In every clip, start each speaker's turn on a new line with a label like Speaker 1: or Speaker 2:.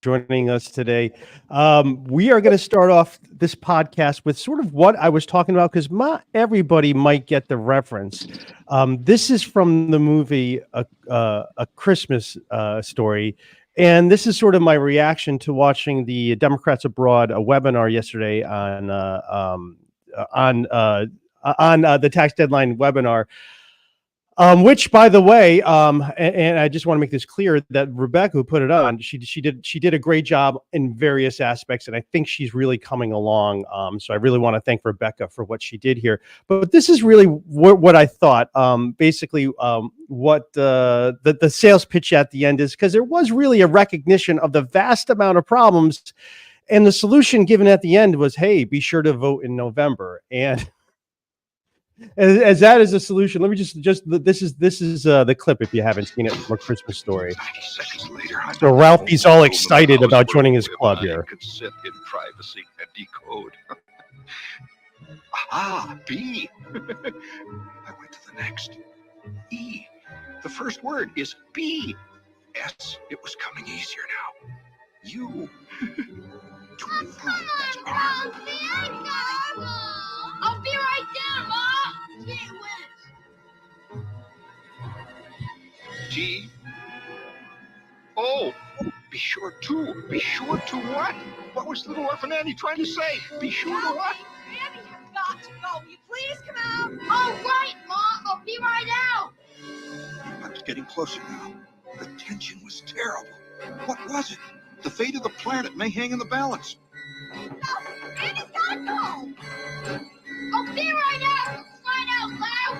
Speaker 1: joining us today. We are going to start off this podcast with sort of what I was talking about because not everybody might get the reference. This is from the movie A Christmas Story. And this is sort of my reaction to watching the Democrats Abroad webinar yesterday on the tax deadline webinar. Which, by the way, and I just want to make this clear that Rebecca, who put it on, she did a great job in various aspects, and I think she's really coming along. So I really want to thank Rebecca for what she did here. But this is really what I thought. Basically, what the sales pitch at the end is, because there was really a recognition of the vast amount of problems, and the solution given at the end was, "Hey, be sure to vote in November." And as that is a solution, let me just this is the clip if you haven't seen it from A Christmas Story. So Ralphie's all excited about joining his club here.
Speaker 2: Could sit in privacy and decode. Aha, B. I went to the next. E. The first word is B. S. It was coming easier now. U. 25. That's R.
Speaker 3: I'll be right there, Mom. Can't wait.
Speaker 2: G. Oh, be sure to. Be sure to what? What was Little Orphan Annie trying to say? Be sure to what?
Speaker 3: Annie, you've got to go. Will you please come out? All right, Mom. I'll be right out.
Speaker 2: I was getting closer now. The tension was terrible. What was it? The fate of the planet may hang in the balance.
Speaker 3: No, Annie's got to go. I'll be right out. Find out loud.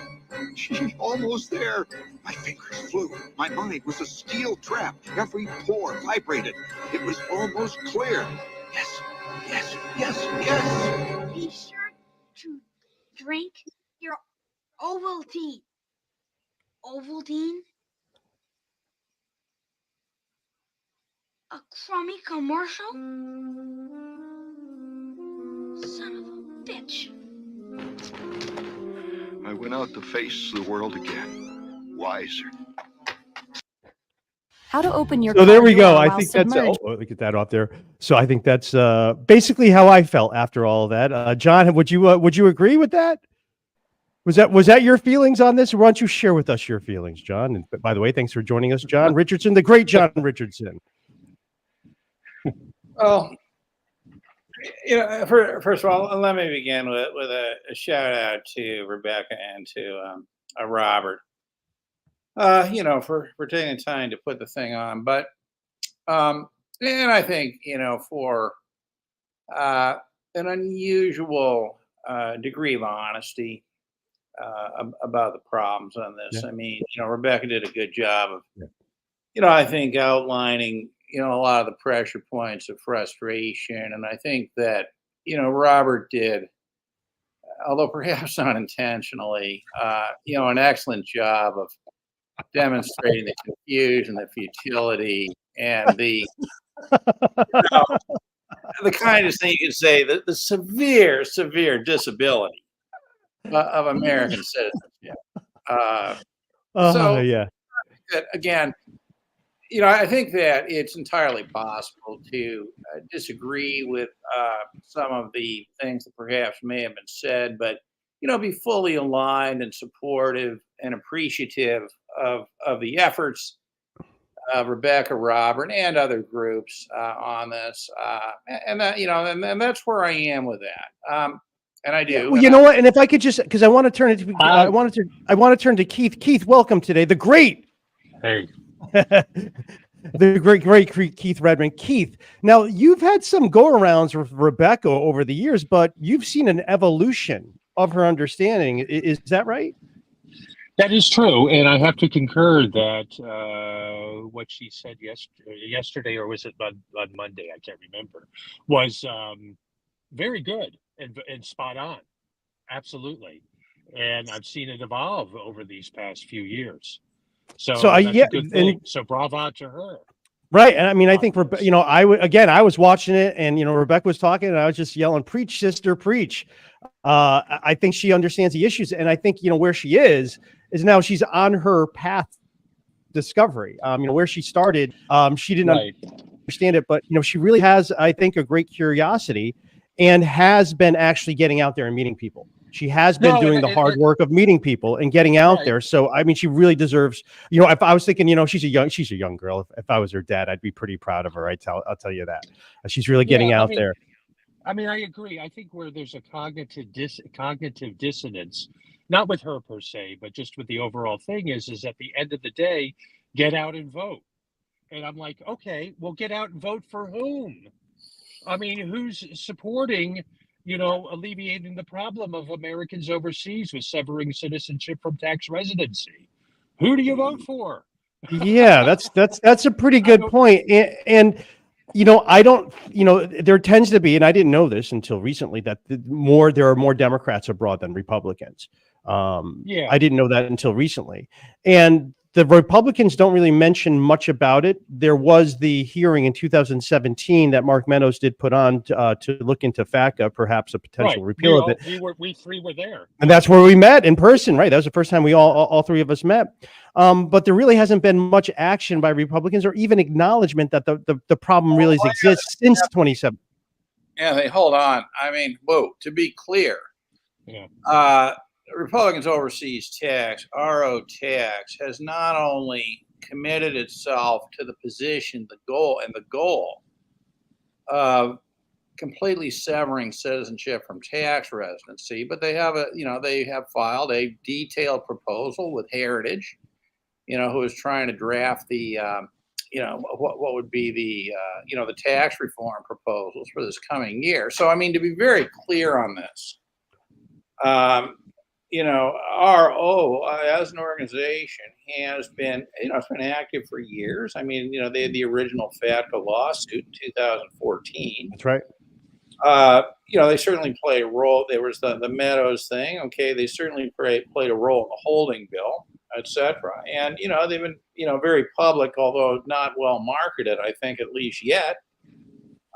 Speaker 2: Gee, almost there. My fingers flew. My mind was a steel trap. Every pore vibrated. It was almost clear. Yes, yes, yes, yes.
Speaker 3: Be sure to drink your Ovaltine. Ovaltine? A crummy commercial? Son of a bitch.
Speaker 2: I went out to face the world again, wiser.
Speaker 4: How to open your
Speaker 1: So there we go.
Speaker 4: car
Speaker 1: I
Speaker 4: while
Speaker 1: think that's
Speaker 4: submerged.
Speaker 1: look at that off there. So I think that's basically how I felt after all of that. John, would you agree with that? Was that your feelings on this? Or why don't you share with us your feelings, John? And by the way, thanks for joining us, John Richardson, the great John Richardson.
Speaker 5: Well, first of all, let me begin with a shout out to Rebecca and to Robert. For taking time to put the thing on, but and I think for an unusual degree of honesty about the problems on this.
Speaker 1: Yeah.
Speaker 5: I mean, Rebecca did a good job of, I think outlining a lot of the pressure points of frustration. And I think that, Robert did, although perhaps unintentionally, an excellent job of demonstrating the confusion, the futility, and the kindest thing you can say, the severe disability of American citizenship.
Speaker 1: Yeah.
Speaker 5: Again, I think that it's entirely possible to disagree with some of the things that perhaps may have been said, but be fully aligned and supportive and appreciative of the efforts of Rebecca, Robert, and other groups on this, and that's where I am with that. And I do.
Speaker 1: Well, you know what? And if I could just, because I want to turn it to, I want to turn to Keith. Keith, welcome today. The great.
Speaker 6: Hey.
Speaker 1: The great Keith Redmond. Keith, now you've had some go-arounds with Rebecca over the years, but you've seen an evolution of her understanding. Is that right?
Speaker 6: That is true, and I have to concur that what she said yesterday, or was it on Monday? I can't remember. Was very good and spot on, absolutely. And I've seen it evolve over these past few years. So that's a good thing. So bravo to her.
Speaker 1: Right. And I mean, I think, I was watching it and, Rebecca was talking and I was just yelling, preach, sister, preach. I think she understands the issues. And I think, where she is now she's on her path discovery. Where she started, she didn't understand it, but she really has, I think, a great curiosity and has been actually getting out there and meeting people. She has been doing the hard work of meeting people and getting out there. So, I mean, she really deserves, if I was thinking, she's a young girl. If I was her dad, I'd be pretty proud of her. I'll tell you that. She's really getting out there.
Speaker 6: I mean, I agree. I think where there's a cognitive dissonance, not with her per se, but just with the overall thing is at the end of the day, get out and vote. And I'm like, okay, well, get out and vote for whom? I mean, who's supporting, alleviating the problem of Americans overseas with severing citizenship from tax residency? Who do you vote for?
Speaker 1: Yeah, that's a pretty good point. And I don't, there tends to be, and I didn't know this until recently, that there are more Democrats abroad than Republicans. I didn't know that until recently. And the Republicans don't really mention much about it. There was the hearing in 2017 that Mark Meadows did put on to look into FATCA, perhaps a potential repeal of it.
Speaker 6: We three were there.
Speaker 1: And that's where we met in person, right? That was the first time we all three of us met. But there really hasn't been much action by Republicans or even acknowledgement that the problem really exists since 2017.
Speaker 5: Yeah, hold on. I mean, to be clear, Republicans Overseas Tax, RO Tax, has not only committed itself to the position, the goal of completely severing citizenship from tax residency, but they have filed a detailed proposal with Heritage, who is trying to draft the, what would be the tax reform proposals for this coming year. So, I mean, to be very clear on this, RO as an organization has been, it's been active for years. I mean, they had the original FATCA lawsuit in 2014.
Speaker 1: That's right.
Speaker 5: They certainly play a role. There was the Meadows thing. Okay, they certainly played a role in the holding bill, etc. And they've been very public, although not well marketed, I think, at least yet,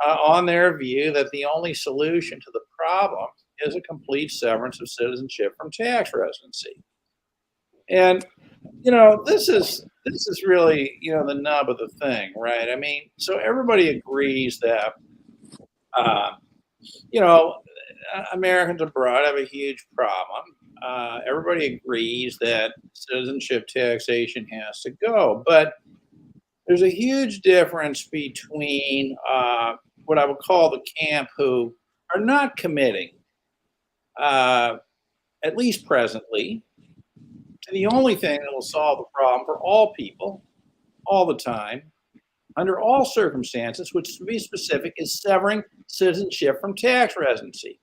Speaker 5: on their view that the only solution to the problem is a complete severance of citizenship from tax residency. And this is really the nub of the thing, right? I mean, so everybody agrees that Americans abroad have a huge problem. Everybody agrees that citizenship taxation has to go, but there's a huge difference between what I would call the camp who are not committing, at least presently, to the only thing that will solve the problem for all people, all the time, under all circumstances, which to be specific is severing citizenship from tax residency.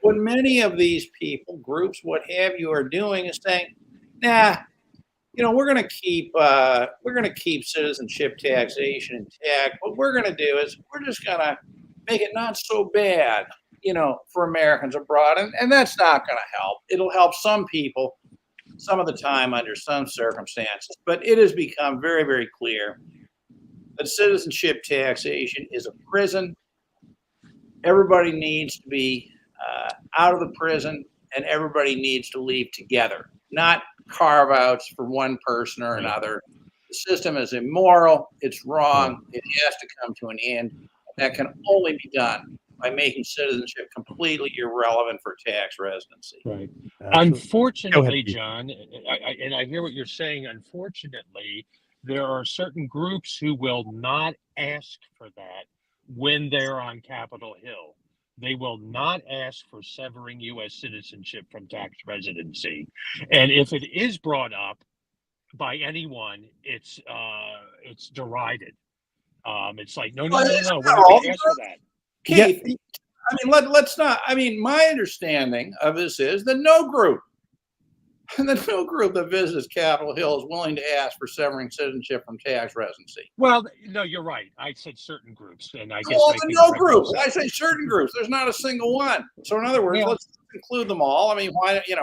Speaker 5: What many of these people, groups, what have you, are doing is saying, nah, we're going to keep citizenship taxation intact. What we're going to do is we're just going to make it not so bad, for Americans abroad. And that's not going to help. It'll help some people some of the time under some circumstances, but it has become very, very clear that citizenship taxation is a prison. Everybody needs to be out of the prison, and everybody needs to leave together, not carve outs for one person or another. The system is immoral. It's wrong. It has to come to an end. That can only be done by making citizenship completely irrelevant for tax residency.
Speaker 6: Right. Unfortunately, John, I hear what you're saying. Unfortunately, there are certain groups who will not ask for that when they're on Capitol Hill. They will not ask for severing U.S. citizenship from tax residency. And if it is brought up by anyone, it's derided. It's like, no, we're not going to ask for that.
Speaker 5: Keith, I mean, let's not. I mean, my understanding of this is that no group that visits Capitol Hill is willing to ask for severing citizenship from tax residency.
Speaker 6: Well, no, you're right. I said certain groups, and I guess
Speaker 5: no groups. I say certain groups. There's not a single one. So, in other words, let's include them all. I mean, why?
Speaker 6: Okay.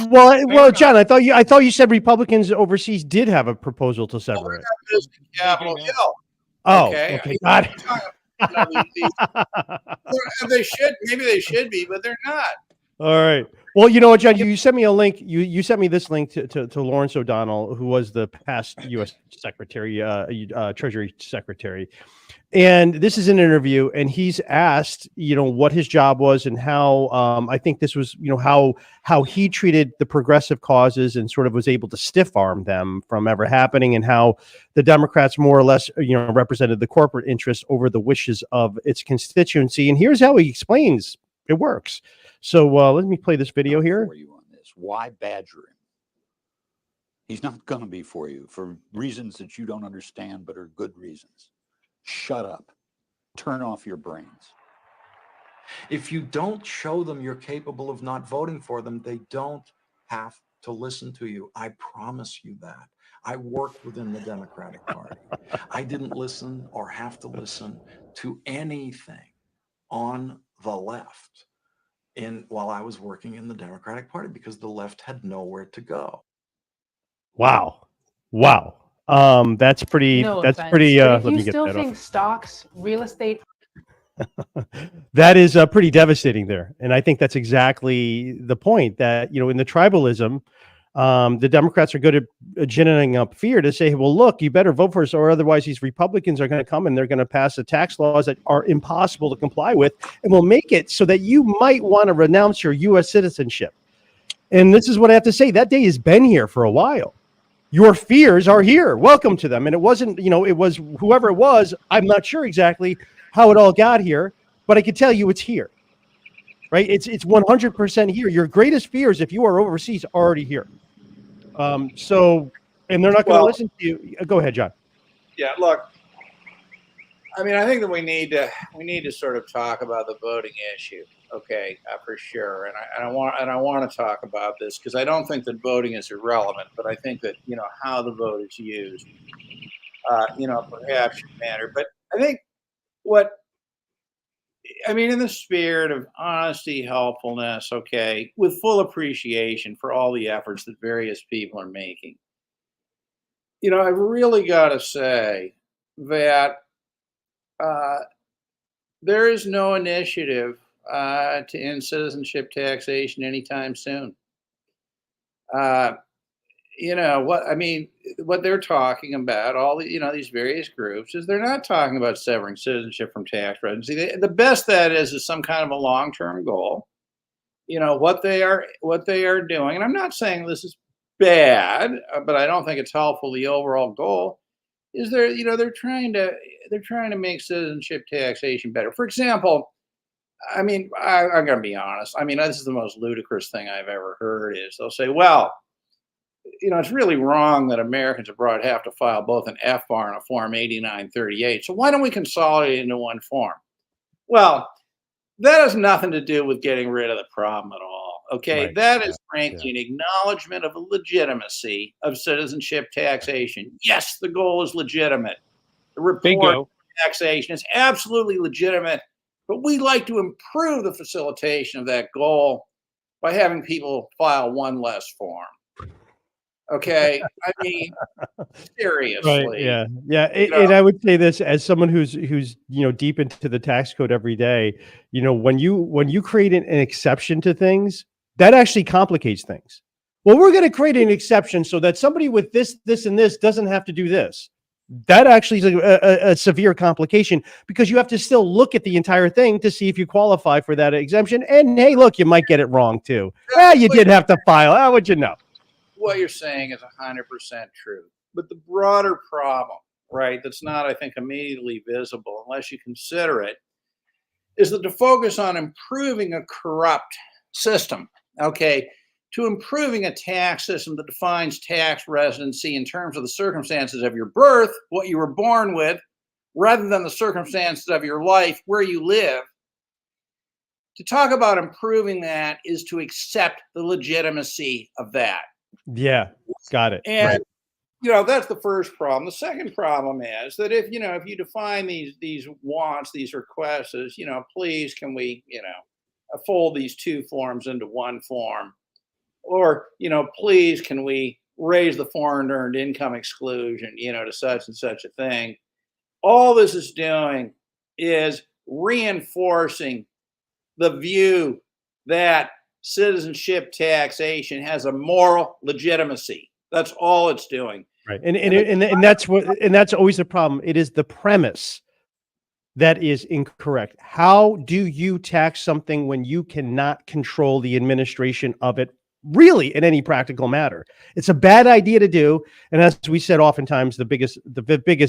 Speaker 1: Well, John, I thought you said Republicans overseas did have a proposal to sever it.
Speaker 5: Capitol Hill.
Speaker 1: Oh, okay. Got it.
Speaker 5: They should, maybe they should be, but they're not.
Speaker 1: All right. Well, you know what, John, you sent me a link. You sent me this link to Lawrence O'Donnell, who was the past U.S. Secretary, Treasury Secretary. And this is an interview, and he's asked, what his job was and how, I think this was, how he treated the progressive causes and sort of was able to stiff arm them from ever happening, and how the Democrats more or less, represented the corporate interest over the wishes of its constituency. And here's how he explains it works. So let me play this video here.
Speaker 4: For you on this. Why badger him? He's not going to be for you for reasons that you don't understand, but are good reasons. Shut up. Turn off your brains.
Speaker 7: If you don't show them you're capable of not voting for them, they don't have to listen to you. I promise you that. I worked within the Democratic Party. I didn't listen or have to listen to anything on the left while I was working in the Democratic Party, because the left had nowhere to go.
Speaker 1: Wow. That's pretty.
Speaker 8: No
Speaker 1: That's
Speaker 8: offense,
Speaker 1: pretty.
Speaker 8: but if
Speaker 1: Let
Speaker 8: you
Speaker 1: me get
Speaker 8: still
Speaker 1: that
Speaker 8: think
Speaker 1: off.
Speaker 8: stocks, real estate,
Speaker 1: That is pretty devastating there, and I think that's exactly the point. That in the tribalism, the Democrats are good at ginning up fear to say, well, look, you better vote for us, or otherwise these Republicans are going to come and they're going to pass the tax laws that are impossible to comply with, and will make it so that you might want to renounce your U.S. citizenship. And this is what I have to say. That day has been here for a while. Your fears are here. Welcome to them. And it wasn't, it was whoever it was. I'm not sure exactly how it all got here, but I can tell you it's here, right? It's 100% here. Your greatest fears, if you are overseas, are already here. So, and they're not going to listen to you. Go ahead, John.
Speaker 5: Yeah, look, I mean, I think that we need to sort of talk about the voting issue, okay, for sure. And I want to talk about this because I don't think that voting is irrelevant, but I think that how the vote is used, perhaps should matter. But I think in the spirit of honesty, helpfulness, okay, with full appreciation for all the efforts that various people are making, I've really got to say that there is no initiative to end citizenship taxation anytime soon. What they're talking about, all these various groups, is they're not talking about severing citizenship from tax residency. The best that is some kind of a long-term goal. What they are doing, and I'm not saying this is bad, but I don't think it's helpful. The overall goal is they're trying to make citizenship taxation better. For example, I'm going to be honest. This is the most ludicrous thing I've ever heard. Is they'll say, well, it's really wrong that Americans abroad have to file both an FBAR and a Form 8938. So why don't we consolidate it into one form? Well, that has nothing to do with getting rid of the problem at all. Okay,
Speaker 1: Right.
Speaker 5: that is frankly an acknowledgement of the legitimacy of citizenship taxation. Yes, the goal is legitimate. The report
Speaker 6: Bingo.
Speaker 5: taxation is absolutely legitimate, but we like to improve the facilitation of that goal by having people file one less form. Okay, seriously.
Speaker 1: Right. Yeah. And I would say this as someone who's deep into the tax code every day. When you create an exception to things, that actually complicates things. Well, we're going to create an exception so that somebody with this, and this doesn't have to do this. That actually is a severe complication, because you have to still look at the entire thing to see if you qualify for that exemption. And hey, look, you might get it wrong too. You did have to file. How would you know?
Speaker 5: What you're saying is 100% true. But the broader problem, right, that's not, I think, immediately visible unless you consider it, is that to focus on improving a corrupt system, okay, to improving a tax system that defines tax residency in terms of the circumstances of your birth, what you were born with, rather than the circumstances of your life, where you live. To talk about improving that is to accept the legitimacy of that.
Speaker 1: Yeah, got it.
Speaker 5: And
Speaker 1: right.
Speaker 5: That's the first problem. The second problem is that if you define these wants, these requests as, please can we, fold these two forms into one form, or, please can we raise the foreign earned income exclusion, to such and such a thing. All this is doing is reinforcing the view that citizenship taxation has a moral legitimacy. That's all it's doing.
Speaker 1: Right. And that's always the problem. It is the premise that is incorrect. How do you tax something when you cannot control the administration of it really in any practical matter? It's a bad idea to do. And as we said, oftentimes the biggest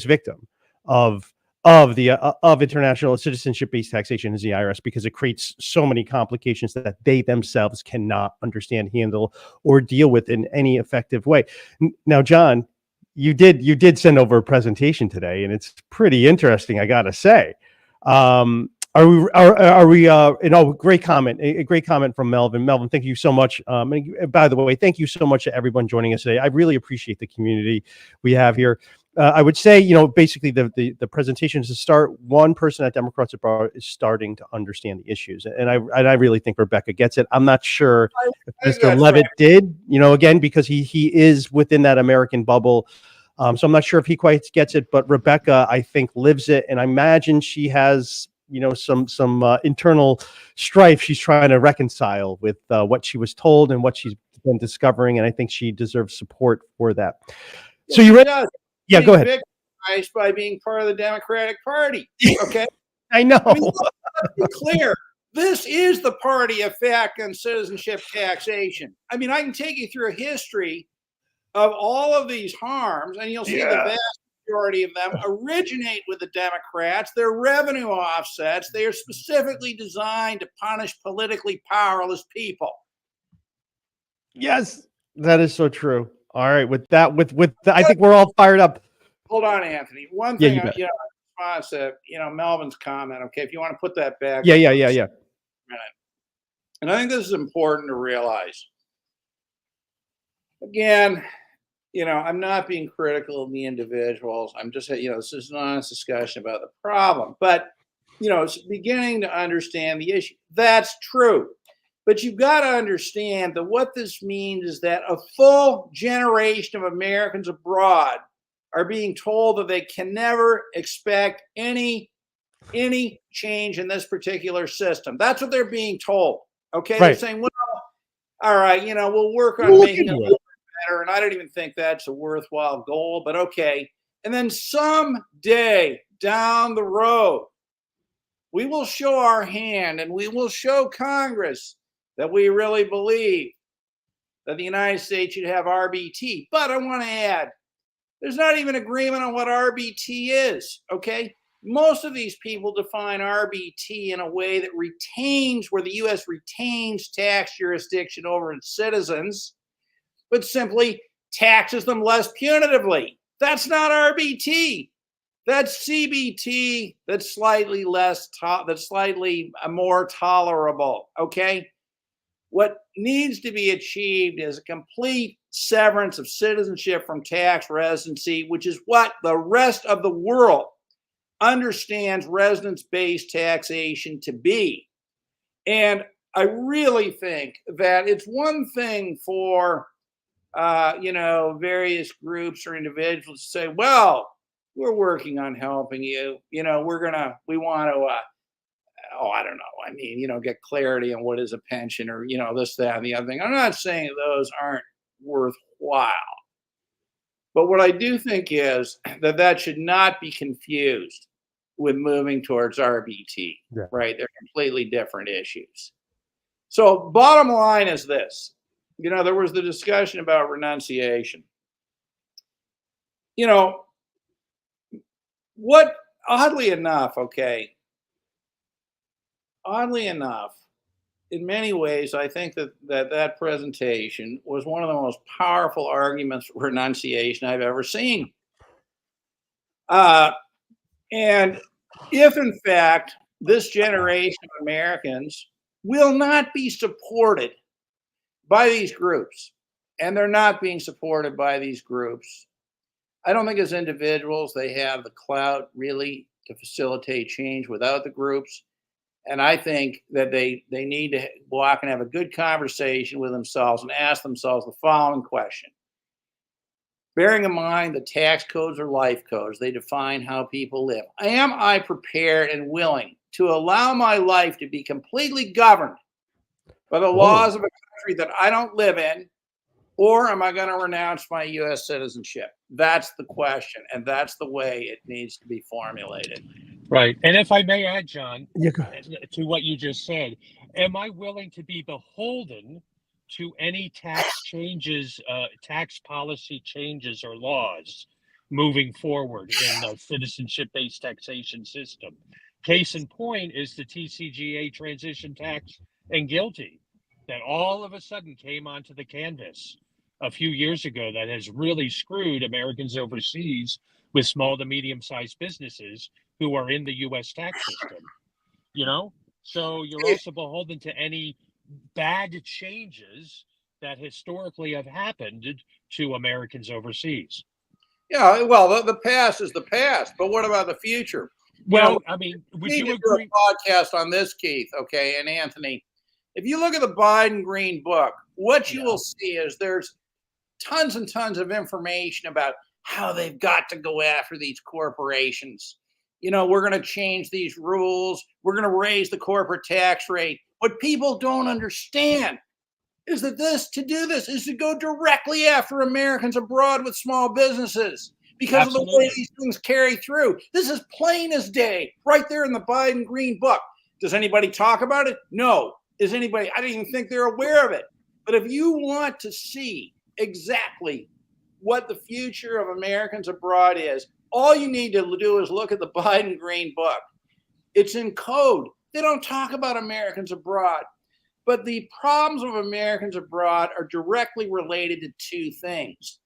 Speaker 1: victim of international citizenship-based taxation is the IRS, because it creates so many complications that they themselves cannot understand, handle, or deal with in any effective way. Now, John, you did send over a presentation today, and it's pretty interesting, I gotta say. Are we great comment, a great comment from Melvin. Melvin, thank you so much. And by the way, thank you so much to everyone joining us today. I really appreciate the community we have here. I would say, basically the presentation is to start. One person at Democrats Abroad is starting to understand the issues. And I really think Rebecca gets it. I'm not sure if Mr. Levitt did, again, because he is within that American bubble. So I'm not sure if he quite gets it, but Rebecca, I think, lives it. And I imagine she has, some internal strife she's trying to reconcile with what she was told and what she's been discovering. And I think she deserves support for that. So you ready? Yeah, go ahead.
Speaker 5: Victimized by being part of the Democratic Party. Okay.
Speaker 1: I know.
Speaker 5: I mean, let's be clear. This is the party effect on citizenship taxation. I mean, I can take you through a history of all of these harms, and you'll see the vast majority of them originate with the Democrats. They're revenue offsets. They are specifically designed to punish politically powerless people.
Speaker 1: Yes, that is so true. All right, with that, I think we're all fired up.
Speaker 5: Hold on, Anthony. One thing, in response to Melvin's comment. Okay, if you want to put that back.
Speaker 1: Yeah.
Speaker 5: And I think this is important to realize. Again, I'm not being critical of the individuals. I'm just, this is an honest discussion about the problem. But, it's beginning to understand the issue. That's true. But you've got to understand that what this means is that a full generation of Americans abroad are being told that they can never expect any change in this particular system. That's what they're being told. Okay, They're saying, well, all right, we'll work on making it a little bit better. And I don't even think that's a worthwhile goal, but okay. And then someday down the road, we will show our hand and we will show Congress that we really believe that the United States should have RBT. But I want to add, there's not even agreement on what RBT is, okay? Most of these people define RBT in a way that where the U.S. retains tax jurisdiction over its citizens, but simply taxes them less punitively. That's not RBT. That's CBT. That's slightly more tolerable, okay? What needs to be achieved is a complete severance of citizenship from tax residency, which is what the rest of the world understands residence-based taxation to be. And I really think that it's one thing for, various groups or individuals to say, well, we're working on helping you. We want to, I don't know. I mean, get clarity on what is a pension or, this, that, and the other thing. I'm not saying those aren't worthwhile. But what I do think is that should not be confused with moving towards RBT, right? They're completely different issues. So bottom line is this. There was the discussion about renunciation. What, oddly enough, in many ways, I think that presentation was one of the most powerful arguments for renunciation I've ever seen. And if, in fact, this generation of Americans will not be supported by these groups, and they're not being supported by these groups, I don't think as individuals they have the clout really to facilitate change without the groups. And I think that they need to walk and have a good conversation with themselves and ask themselves the following question. Bearing in mind the tax codes are life codes, they define how people live. Am I prepared and willing to allow my life to be completely governed by the laws of a country that I don't live in, or am I going to renounce my U.S. citizenship? That's the question, and that's the way it needs to be formulated.
Speaker 6: Right. And if I may add, John,
Speaker 1: Yeah, go
Speaker 6: to what you just said, am I willing to be beholden to any tax changes, tax policy changes or laws moving forward in the citizenship-based taxation system? Case in point is the TCJA transition tax and GILTI that all of a sudden came onto the canvas a few years ago that has really screwed Americans overseas with small to medium-sized businesses who are in the U.S. tax system, you know? So you're also beholden to any bad changes that historically have happened to Americans overseas.
Speaker 5: Yeah, well, the past is the past, but what about the future?
Speaker 6: Well, I mean,
Speaker 5: we
Speaker 6: would
Speaker 5: need
Speaker 6: you
Speaker 5: to
Speaker 6: agree?
Speaker 5: do a podcast on this, Keith, okay, and Anthony. If you look at the Biden Green Book, what you will see is there's tons and tons of information about how they've got to go after these corporations. You know, we're going to change these rules. We're going to raise the corporate tax rate. What people don't understand is that to do this is to go directly after Americans abroad with small businesses because of the way these things carry through. This is plain as day, right there in the Biden Green Book. Does anybody talk about it? No. I don't even think they're aware of it. But if you want to see exactly what the future of Americans abroad is, all you need to do is look at the Biden Green Book. It's in code. They don't talk about Americans abroad. But the problems of Americans abroad are directly related to two things.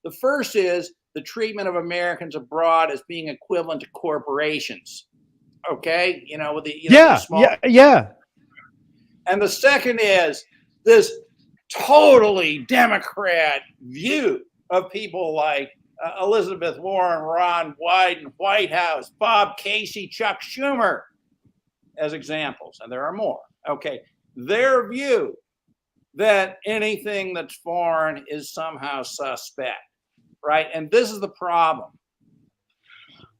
Speaker 5: The first is the treatment of Americans abroad as being equivalent to corporations. Okay? You know, with the the small.
Speaker 1: Yeah.
Speaker 5: And the second is this totally Democrat view of people like Elizabeth Warren, Ron Wyden, White House, Bob Casey, Chuck Schumer as examples. And there are more. Okay. Their view that anything that's foreign is somehow suspect, right? And this is the problem.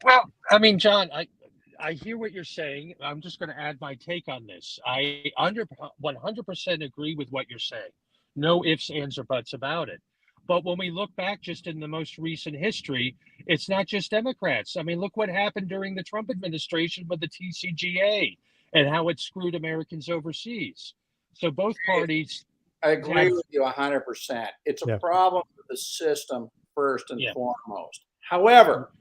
Speaker 6: Well, I mean, John, I hear what you're saying. I'm just going to add my take on this. I 100% agree with what you're saying. No ifs, ands, or buts about it. But when we look back just in the most recent history, it's not just Democrats. I mean, look what happened during the Trump administration with the TCJA and how it screwed Americans overseas. So both parties.
Speaker 5: I agree with you 100%. It's a problem with the system first and foremost. However,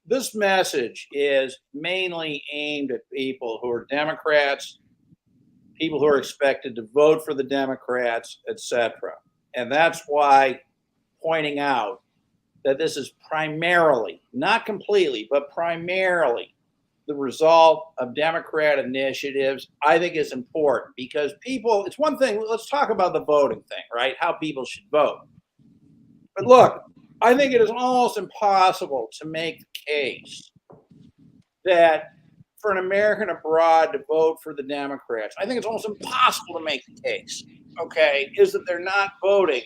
Speaker 5: this message is mainly aimed at people who are Democrats, people who are expected to vote for the Democrats, etc. And that's why pointing out that this is primarily, not completely, but primarily the result of Democrat initiatives, I think is important because people, it's one thing, let's talk about the voting thing, right? How people should vote. But look, I think it is almost impossible to make the case that for an American abroad to vote for the Democrats, I think it's almost impossible to make the case, okay, is that they're not voting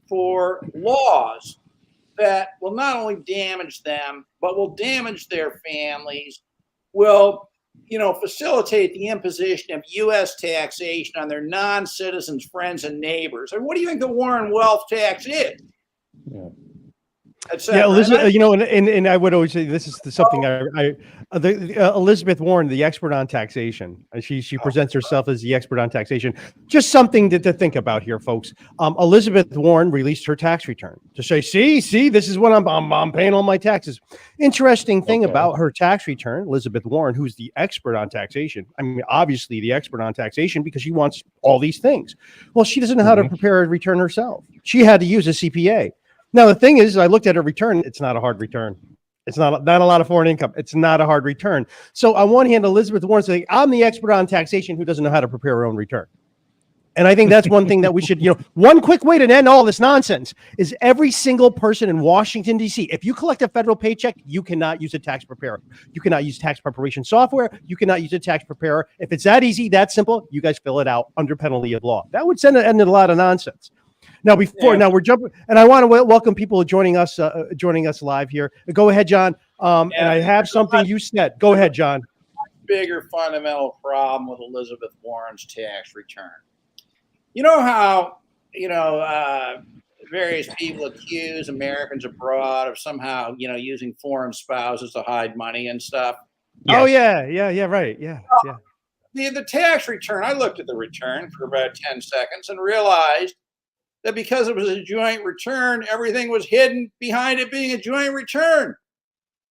Speaker 5: for laws that will not only damage them, but will damage their families, will, facilitate the imposition of U.S. taxation on their non-citizens, friends, and neighbors. And what do you think the Warren wealth tax is?
Speaker 1: Yeah, Elizabeth, and I would always say this is something Elizabeth Warren, the expert on taxation. She presents herself as the expert on taxation. Just something to think about here, folks. Elizabeth Warren released her tax return to say, see, this is what I'm paying all my taxes. Interesting thing about her tax return, Elizabeth Warren, who's the expert on taxation. I mean, obviously the expert on taxation because she wants all these things. Well, she doesn't know how to prepare a return herself. She had to use a CPA. Now, the thing is, I looked at her return. It's not a hard return. It's not a lot of foreign income. It's not a hard return. So on one hand, Elizabeth Warren saying, I'm the expert on taxation who doesn't know how to prepare her own return. And I think that's one thing that we should, one quick way to end all this nonsense is every single person in Washington, D.C., if you collect a federal paycheck, you cannot use a tax preparer. You cannot use tax preparation software. You cannot use a tax preparer. If it's that easy, that simple, you guys fill it out under penalty of law. That would end a lot of nonsense. Now, now we're jumping, and I want to welcome people joining us live here. Go ahead, John. And I have something you said. Go ahead, John.
Speaker 5: bigger fundamental problem with Elizabeth Warren's tax return. You know how, various people accuse Americans abroad of somehow, using foreign spouses to hide money and stuff.
Speaker 1: Oh
Speaker 6: Yes.
Speaker 1: yeah, right. Yeah.
Speaker 5: The tax return, I looked at the return for about 10 seconds and realized that because it was a joint return, everything was hidden behind it being a joint return.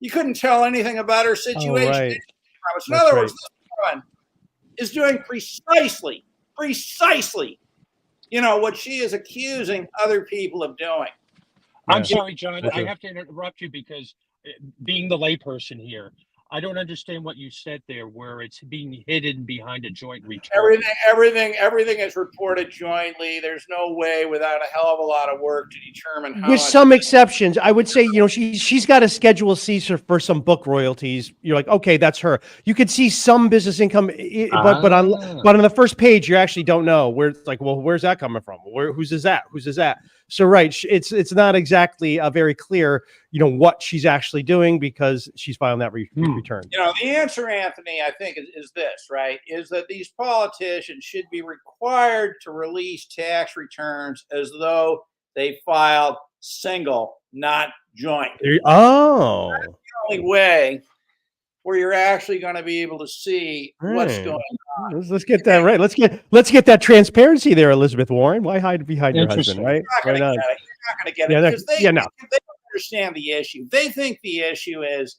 Speaker 5: You couldn't tell anything about her
Speaker 1: Oh,
Speaker 5: situation.
Speaker 1: right.
Speaker 5: In
Speaker 1: That's
Speaker 5: other
Speaker 1: right.
Speaker 5: words, this woman is doing precisely, what she is accusing other people of doing.
Speaker 6: I'm
Speaker 1: Yeah.
Speaker 6: sorry, John.
Speaker 1: That's
Speaker 6: I
Speaker 1: right.
Speaker 6: have to interrupt you because being the layperson here, I don't understand what you said there, where it's being hidden behind a joint return.
Speaker 5: Everything is reported jointly. There's no way without a hell of a lot of work to determine how
Speaker 1: With
Speaker 5: much.
Speaker 1: some exceptions, I would say, she's got a Schedule C for some book royalties. You're like, okay, that's her. You could see some business income, but on the first page, you actually don't know where. It's like, well, where's that coming from? Whose is that? Whose is that? So right, it's not exactly very clear, what she's actually doing because she's filing that return.
Speaker 5: The answer, Anthony, I think is this, right? Is that these politicians should be required to release tax returns as though they filed single, not joint.
Speaker 1: Oh,
Speaker 5: That's the only way where you're actually going to be able to see what's
Speaker 1: right.
Speaker 5: going on.
Speaker 1: Let's get that right. Let's get that transparency there, Elizabeth Warren. Why hide behind your husband,
Speaker 6: Interesting.
Speaker 1: right?
Speaker 5: You're
Speaker 1: Right
Speaker 5: not
Speaker 1: on.
Speaker 5: going to get it
Speaker 1: Yeah,
Speaker 5: because they
Speaker 1: no.
Speaker 5: don't understand the issue. They think the issue is,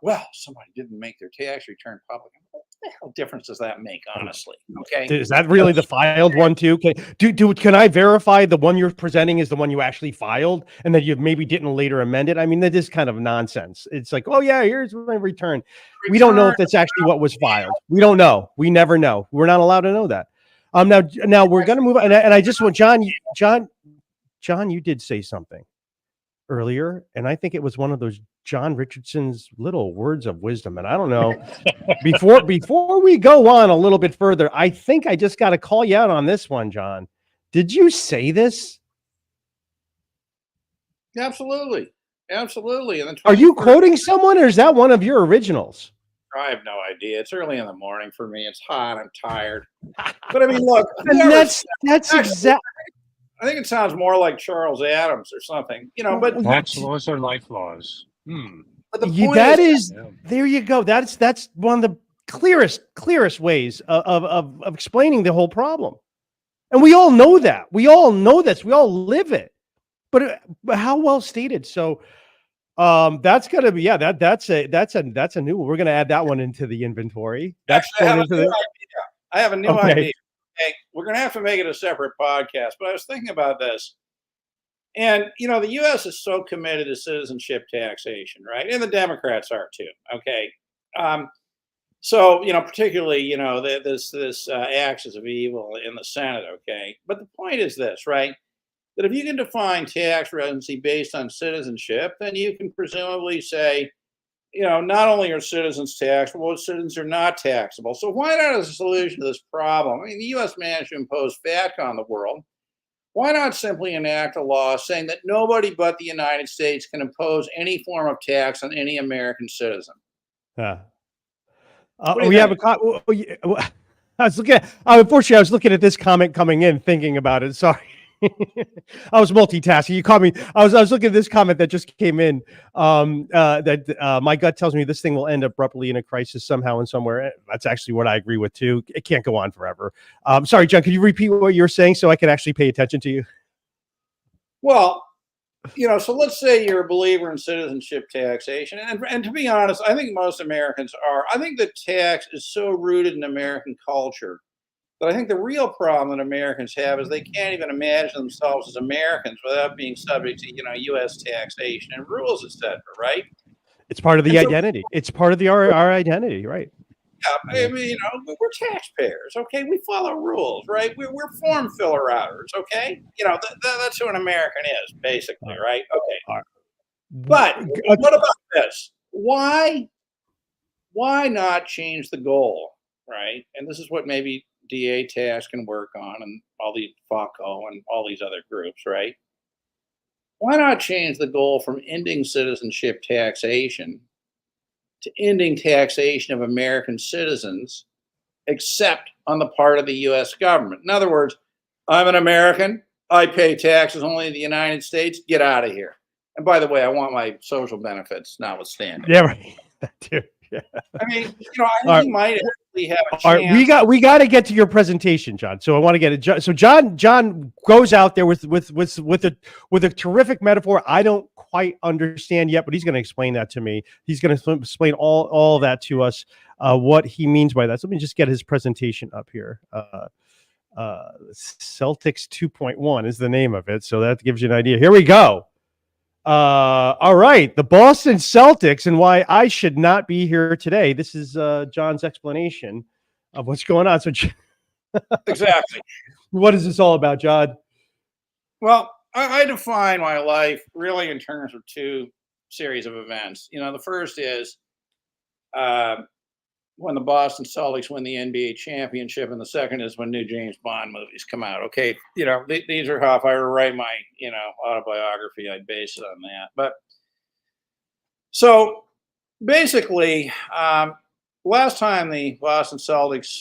Speaker 5: well, somebody didn't make their tax return public. What the hell difference does that make, honestly? Okay.
Speaker 1: Is that really the filed one too? Can I verify the one you're presenting is the one you actually filed and that you maybe didn't later amend it? I mean, that is kind of nonsense. It's like, oh yeah, here's my return. We don't know if that's actually what was filed. We don't know. We never know. We're not allowed to know that. Now we're gonna move on, and I just want John, you did say something earlier, and I think it was one of those John Richardson's little words of wisdom. And I don't know, before we go on a little bit further, I think I just got to call you out on this one, John. Did you say this?
Speaker 5: Absolutely. And
Speaker 1: Are you quoting someone, or is that one of your originals?
Speaker 5: I have no idea. It's early in the morning for me. It's hot. I'm tired. But I mean, look.
Speaker 1: And that's exactly.
Speaker 5: I think it sounds more like Charles Adams or something, but
Speaker 6: Tax laws are life laws.
Speaker 5: but the point
Speaker 1: there you go. That's one of the clearest ways of explaining the whole problem. And we all know that. We all know this. We all live it. But how well stated. So that's gonna be that's a new one. We're gonna add that one into the inventory. That's
Speaker 5: actually, I have a new
Speaker 1: Okay.
Speaker 5: idea. Okay, we're gonna have to make it a separate podcast. But I was thinking about this. And the U.S. is so committed to citizenship taxation, right? And the Democrats are too. Okay, so particularly this axis of evil in the Senate. Okay, but the point is this, right? That if you can define tax residency based on citizenship, then you can presumably say, not only are citizens taxable, but citizens are not taxable. So why not, as a solution to this problem? I mean, the U.S. managed to impose FATCA on the world. Why not simply enact a law saying that nobody but the United States can impose any form of tax on any American citizen?
Speaker 1: We have I was looking at, unfortunately, I was looking at this comment coming in, thinking about it. Sorry. I was multitasking. You caught me. I was looking at this comment that just came in. That my gut tells me this thing will end abruptly in a crisis somehow and somewhere. That's actually what I agree with too. It can't go on forever. Sorry, John. Could you repeat what you're saying so I can actually pay attention to you?
Speaker 5: Well, so let's say you're a believer in citizenship taxation, and to be honest, I think most Americans are. I think that tax is so rooted in American culture. But I think the real problem that Americans have is they can't even imagine themselves as Americans without being subject to, U.S. taxation and rules, etc. Right?
Speaker 1: It's part of the identity. It's part of our identity, right?
Speaker 5: Yeah, I mean, we're taxpayers. Okay, we follow rules, right? We're form filler outers. Okay, that's who an American is, basically, right? Okay. But what about this? Why not change the goal, right? And this is what maybe DA Task can work on, and all the FACO and all these other groups, right? Why not change the goal from ending citizenship taxation to ending taxation of American citizens, except on the part of the U.S. government. In other words, I'm an American. I pay taxes only in the United States. Get out of here. And by the way, I want my social benefits notwithstanding.
Speaker 1: Yeah, right. That too. Yeah.
Speaker 5: I mean, I
Speaker 1: All
Speaker 5: think he might actually have a
Speaker 1: All right,
Speaker 5: chance.
Speaker 1: we got to get to your presentation, John. So I want to get it. So John goes out there with a terrific metaphor. I don't quite understand yet, but he's going to explain that to me. He's going to explain all of that to us, what he means by that. So let me just get his presentation up here. Celtics 2.1 is the name of it, so that gives you an idea. Here we go. All right, the Boston Celtics and why I should not be here today. This is John's explanation of what's going on. So
Speaker 5: Exactly.
Speaker 1: what is this all about, John?
Speaker 5: Well, I define my life really in terms of two series of events. The first is when the Boston Celtics win the NBA championship, and the second is when new James Bond movies come out. Okay, these are how if I were to write my autobiography, I'd base it on that. But so basically, last time the Boston Celtics,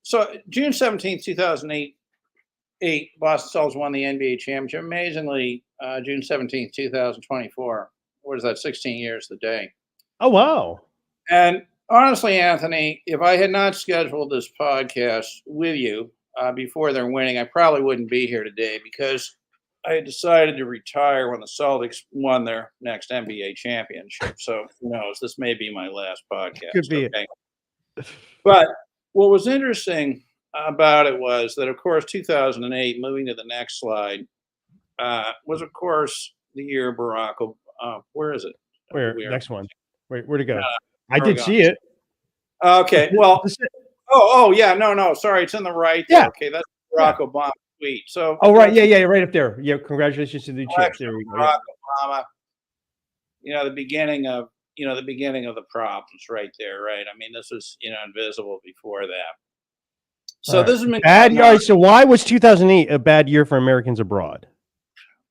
Speaker 5: so June 17th, 2008, Boston Celtics won the NBA championship. Amazingly, June 17th, 2024. What is that? 16 years the day.
Speaker 1: Oh, wow.
Speaker 5: And honestly, Anthony, if I had not scheduled this podcast with you before they're winning, I probably wouldn't be here today because I had decided to retire when the Celtics won their next NBA championship. So who knows? This may be my last podcast.
Speaker 1: Could be.
Speaker 5: Okay? But what was interesting about it was that, of course, 2008, moving to the next slide, was, of course, the year Barack Obama. Where is it?
Speaker 1: Where? Next one. Wait, where'd it go? I
Speaker 5: Where we
Speaker 1: did see it.
Speaker 5: Okay. Well, yeah. No. Sorry. It's in the right.
Speaker 1: Yeah.
Speaker 5: There. Okay. That's Barack Obama tweet. So.
Speaker 1: Oh, right. Yeah. Right up there. Yeah. Congratulations to the chief. There we go.
Speaker 5: Barack Obama. The beginning of the problems right there. Right. I mean, this was, invisible before that. So this has been
Speaker 1: bad. All right. So why was 2008 a bad year for Americans abroad?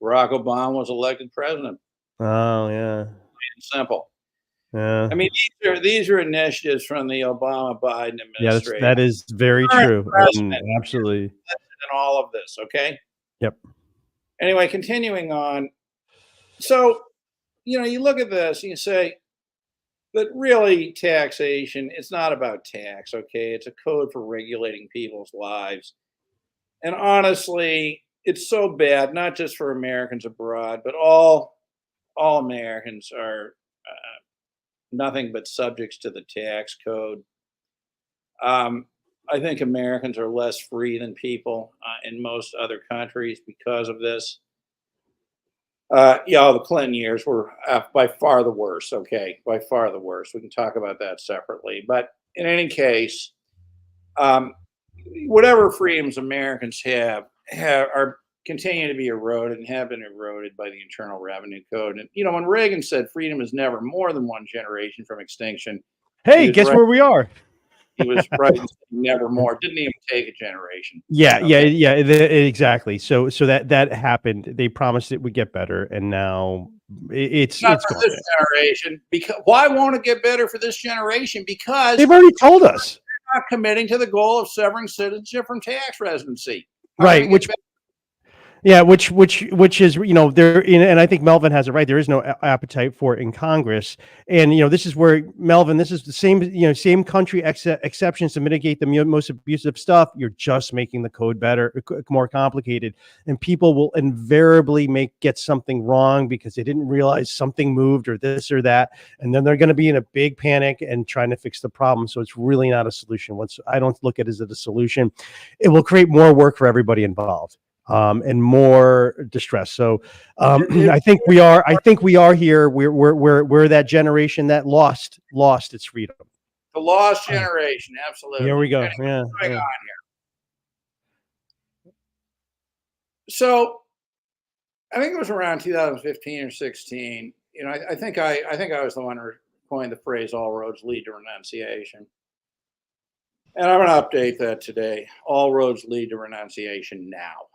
Speaker 5: Barack Obama was elected president.
Speaker 1: Oh, yeah.
Speaker 5: Plain and simple.
Speaker 1: Yeah.
Speaker 5: I mean, these are initiatives from the Obama-Biden administration.
Speaker 1: Yeah, that is very true. Absolutely.
Speaker 5: And all of this, okay?
Speaker 1: Yep.
Speaker 5: Anyway, continuing on. So, you look at this and you say, but really taxation, it's not about tax, okay? It's a code for regulating people's lives. And honestly, it's so bad, not just for Americans abroad, but all Americans are nothing but subjects to the tax code. I think Americans are less free than people in most other countries because of this. The Clinton years were by far the worst. Okay, by far the worst. We can talk about that separately. But in any case, whatever freedoms Americans have are continue to be eroded and have been eroded by the Internal Revenue Code. And when Reagan said freedom is never more than one generation from extinction,
Speaker 1: hey, guess where we are?
Speaker 5: He was right. Never more. Didn't even take a generation.
Speaker 1: Yeah, yeah, exactly. So that happened. They promised it would get better, and now it's
Speaker 5: not for
Speaker 1: gone.
Speaker 5: This generation. Because why won't it get better for this generation? Because
Speaker 1: they've already told us
Speaker 5: they're not committing to the goal of severing citizenship from tax residency.
Speaker 1: Right, which is there, and I think Melvin has it right. There is no appetite for it in Congress, and this is where Melvin. This is the same country exceptions to mitigate the most abusive stuff. You're just making the code better, more complicated, and people will invariably get something wrong because they didn't realize something moved or this or that, and then they're going to be in a big panic and trying to fix the problem. So it's really not a solution. I don't look at it as a solution. It will create more work for everybody involved. And more distress. So I think we are here. We're that generation that lost its freedom.
Speaker 5: The lost generation, absolutely.
Speaker 1: Here we go.
Speaker 5: Anyway,
Speaker 1: Yeah.
Speaker 5: Going on here. So I think it was around 2015 or 16. I think I was the one who coined the phrase "all roads lead to renunciation." And I'm going to update that today. All roads lead to renunciation now.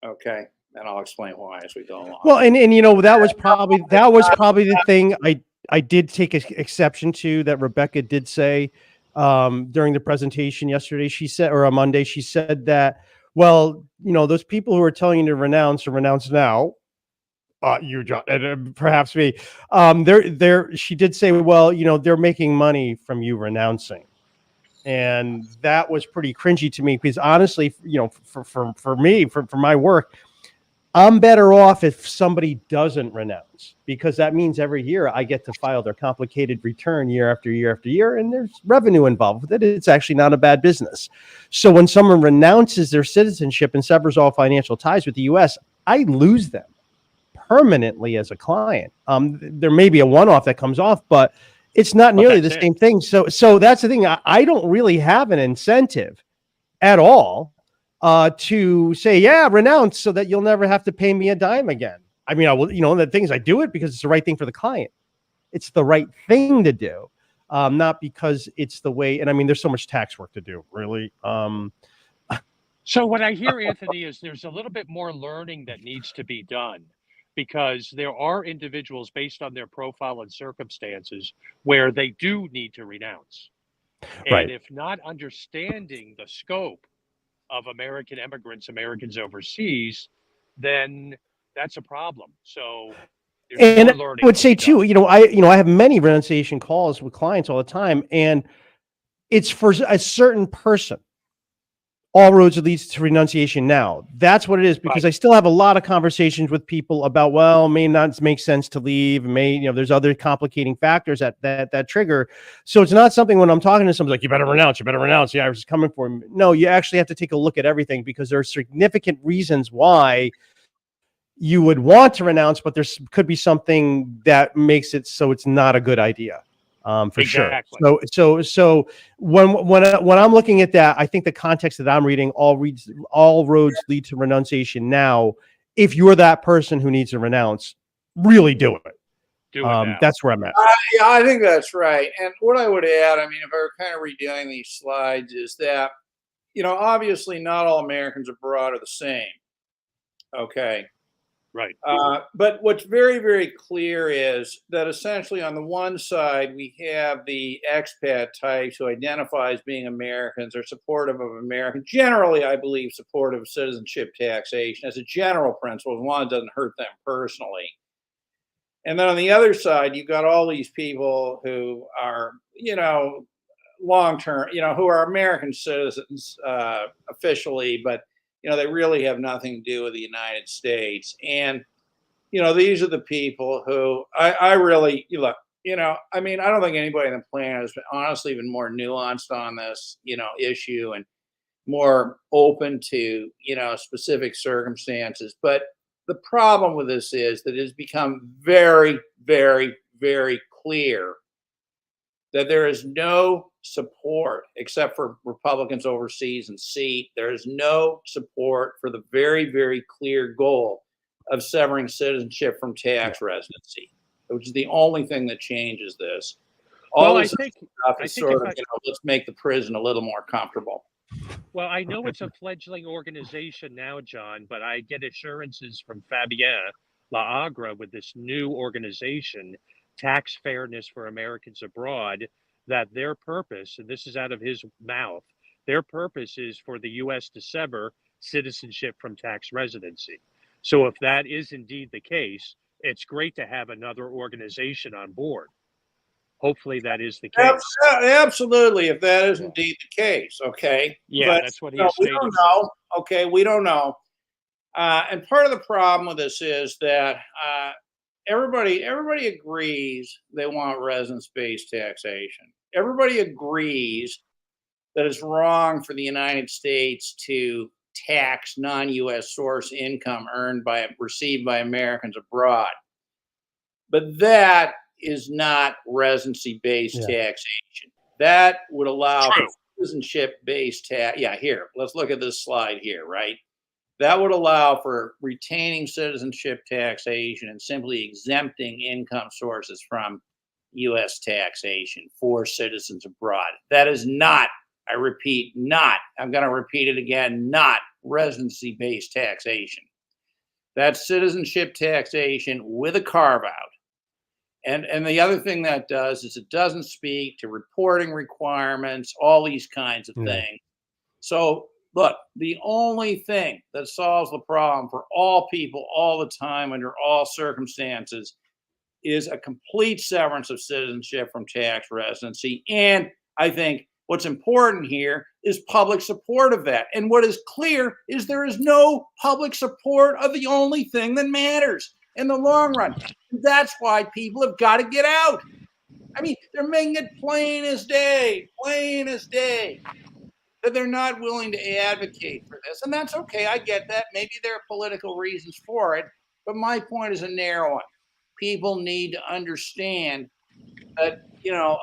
Speaker 5: Okay, and I'll explain why as we go along.
Speaker 1: Well, and that was probably the thing I did take exception to that. Rebecca did say during the presentation yesterday, she said, or on Monday, she said that, well, those people who are telling you to renounce or renounce now, you, John, and perhaps me, she did say, well, they're making money from you renouncing. And that was pretty cringy to me because honestly, for me, for my work, I'm better off if somebody doesn't renounce, because that means every year I get to file their complicated return year after year after year, and there's revenue involved with it. It's actually not a bad business. So when someone renounces their citizenship and severs all financial ties with the U.S., I lose them permanently as a client. There may be a one-off that comes off, but it's not nearly the same thing. So that's the thing. I don't really have an incentive at all to say, yeah, renounce so that you'll never have to pay me a dime again. I mean, I will, the things I do it because it's the right thing for the client. It's the right thing to do, not because it's the way. And I mean, there's so much tax work to do, really.
Speaker 6: So what I hear, Anthony, is there's a little bit more learning that needs to be done, because there are individuals based on their profile and circumstances where they do need to renounce.
Speaker 1: Right.
Speaker 6: And if not understanding the scope of American immigrants, Americans overseas, then that's a problem. So there's more
Speaker 1: And
Speaker 6: learning.
Speaker 1: I would say too, I have many renunciation calls with clients all the time, and it's for a certain person. All roads lead to renunciation now. That's what it is, because I still have a lot of conversations with people about, well, may not make sense to leave, there's other complicating factors that trigger. So it's not something when I'm talking to someone like, you better renounce, the IRS is coming for me. No, you actually have to take a look at everything, because there are significant reasons why you would want to renounce, but there could be something that makes it so it's not a good idea. For
Speaker 6: exactly.
Speaker 1: sure. So when I'm looking at that, I think the context that I'm reading, all roads lead to renunciation now. If you're that person who needs to renounce, really do it. That's where I'm at.
Speaker 5: Yeah, I think that's right. And what I would add, I mean, if I were kind of redoing these slides, is that, obviously not all Americans abroad are the same. Okay.
Speaker 6: Right.
Speaker 5: But what's very, very clear is that essentially on the one side, we have the expat types who identify as being Americans or supportive of American, generally, I believe, supportive of citizenship taxation as a general principle, as long as it doesn't hurt them personally. And then on the other side, you've got all these people who are, long-term, who are American citizens officially, but they really have nothing to do with the United States. And, these are the people who I really, look, I mean, I don't think anybody on the planet has been honestly even more nuanced on this, issue, and more open to, specific circumstances. But the problem with this is that it has become very, very, very clear that there is no support, except for Republicans overseas and seat. There is no support for the very, very clear goal of severing citizenship from tax residency, which is the only thing that changes this. All this stuff is sort of, let's make the prison a little more comfortable.
Speaker 6: Well, I know it's a fledgling organization now, John, but I get assurances from Fabien Laagra with this new organization, Tax Fairness for Americans Abroad, that their purpose, and this is out of his mouth, their purpose is for the U.S. to sever citizenship from tax residency. So if that is indeed the case, it's great to have another organization on board. Hopefully that is the case.
Speaker 5: Absolutely, if that is indeed the case, okay?
Speaker 6: Yeah,
Speaker 5: but,
Speaker 6: that's what he is stating.
Speaker 5: We don't know. Okay, we don't know. And part of the problem with this is that everybody agrees they want residence-based taxation. Everybody agrees that it's wrong for the United States to tax non-U.S. source income received by Americans abroad. But that is not residency-based taxation. That would allow for citizenship-based tax. Yeah, here, let's look at this slide here, right? That would allow for retaining citizenship taxation and simply exempting income sources from U.S. taxation for citizens abroad. That is not, I repeat, not, I'm going to repeat it again, not residency-based taxation. That's citizenship taxation with a carve-out. And the other thing that does is it doesn't speak to reporting requirements, all these kinds of
Speaker 1: Yeah.
Speaker 5: things. So look, the only thing that solves the problem for all people all the time under all circumstances is a complete severance of citizenship from tax residency. And I think what's important here is public support of that. And what is clear is there is no public support of the only thing that matters in the long run. That's why people have got to get out. I mean, they're making it plain as day, that they're not willing to advocate for this. And that's okay. I get that. Maybe there are political reasons for it. But my point is a narrow one. People need to understand that,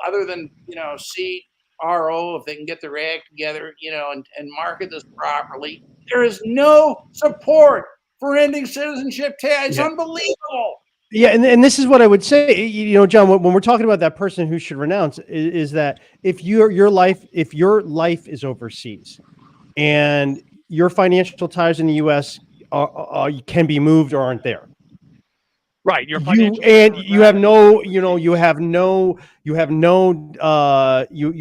Speaker 5: other than, CRO, if they can get their act together, and market this properly, there is no support for ending citizenship tax. It's
Speaker 1: Yeah.
Speaker 5: unbelievable.
Speaker 1: Yeah, and this is what I would say, John, when we're talking about that person who should renounce, is that if your life is overseas and your financial ties in the U.S. Can be moved or aren't there,
Speaker 6: Right. Your
Speaker 1: you
Speaker 6: financial
Speaker 1: and
Speaker 6: return
Speaker 1: you have
Speaker 6: rather
Speaker 1: no,
Speaker 6: than
Speaker 1: you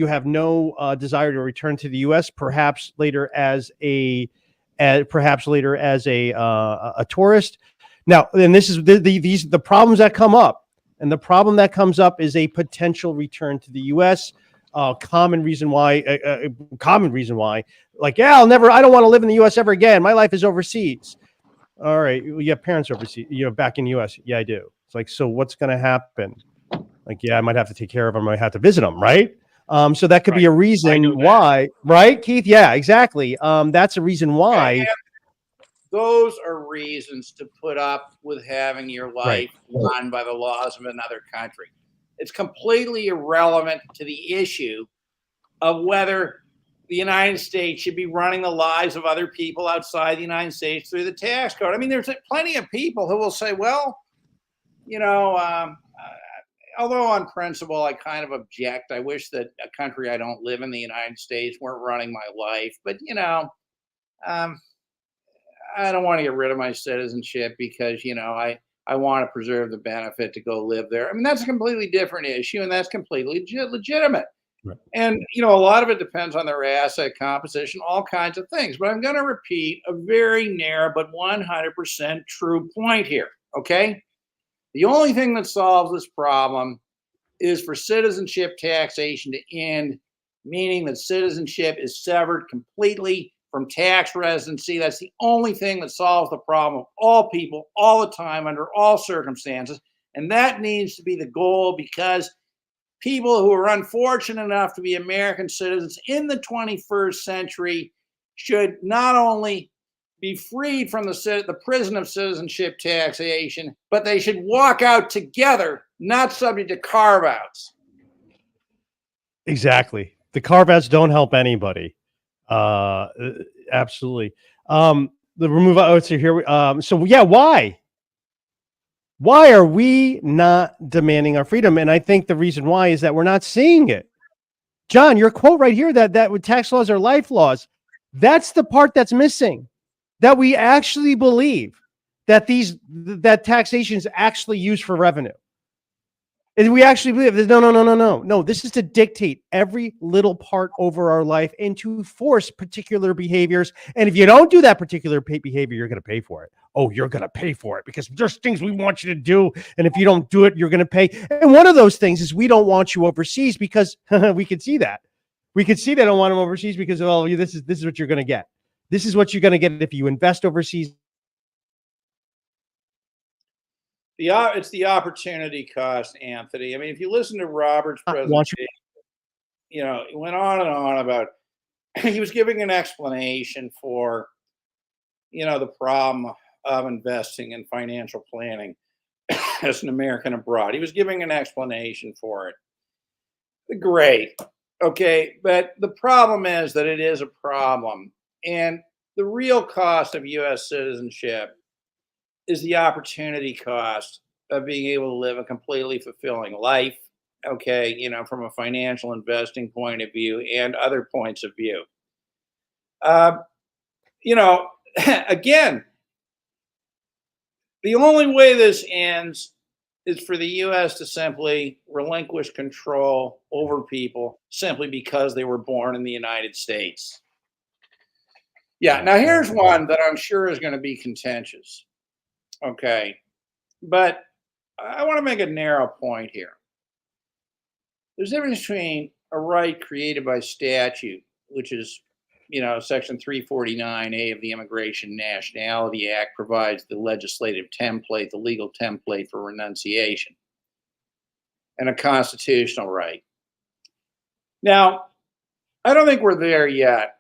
Speaker 1: have no desire to return to the U.S. Perhaps later as a tourist. Now, and this is the problems that come up, and the problem that comes up is a potential return to the U.S. Common reason why, like, I don't want to live in the U.S. ever again. My life is overseas. All right, you have parents overseas, back in the U.S. Yeah, I do. It's like, so what's going to happen? Like, yeah, I might have to take care of them. I might have to visit them, right? So that could be a reason why, right, Keith? Yeah, exactly. That's a reason why.
Speaker 5: Those are reasons to put up with having your life run by the laws of another country. It's completely irrelevant to the issue of whether the United States should be running the lives of other people outside the United States through the tax code. I mean, there's plenty of people who will say, well, although on principle I kind of object, I wish that a country I don't live in, the United States, weren't running my life. But, I don't want to get rid of my citizenship because, I want to preserve the benefit to go live there. I mean, that's a completely different issue, and that's completely legitimate.
Speaker 1: Right.
Speaker 5: And, a lot of it depends on their asset composition, all kinds of things. But I'm going to repeat a very narrow but 100% true point here, okay? The only thing that solves this problem is for citizenship taxation to end, meaning that citizenship is severed completely from tax residency. That's the only thing that solves the problem of all people, all the time, under all circumstances. And that needs to be the goal, because people who are unfortunate enough to be American citizens in the 21st century should not only be freed from the prison of citizenship taxation, but they should walk out together, not subject to carve-outs.
Speaker 1: Exactly. The carve-outs don't help anybody. Absolutely. The remove. Oh, so here we. So yeah, why? Why are we not demanding our freedom? And I think the reason why is that we're not seeing it. John, your quote right here that with tax laws are life laws. That's the part that's missing. That we actually believe that that taxation is actually used for revenue. And we actually believe that no. This is to dictate every little part over our life and to force particular behaviors. And if you don't do that particular behavior, you're going to pay for it. Oh, you're going to pay for it because there's things we want you to do. And if you don't do it, you're going to pay. And one of those things is we don't want you overseas because we could see that. We could see they don't want them overseas because, oh, this is what you're going to get. This is what you're going to get if you invest overseas.
Speaker 5: It's the opportunity cost, Anthony. I mean, if you listen to Robert's presentation, he went on and on about, he was giving an explanation for, the problem of investing in financial planning as an American abroad. He was giving an explanation for it. Great. Okay. But the problem is that it is a problem. And the real cost of U.S. citizenship is the opportunity cost of being able to live a completely fulfilling life, okay, from a financial investing point of view and other points of view. Again, the only way this ends is for the U.S. to simply relinquish control over people simply because they were born in the United States. Yeah, now here's one that I'm sure is going to be contentious. Okay, but I want to make a narrow point here. There's a difference between a right created by statute, which is, Section 349A of the Immigration Nationality Act provides the legislative template, the legal template for renunciation, and a constitutional right. Now, I don't think we're there yet,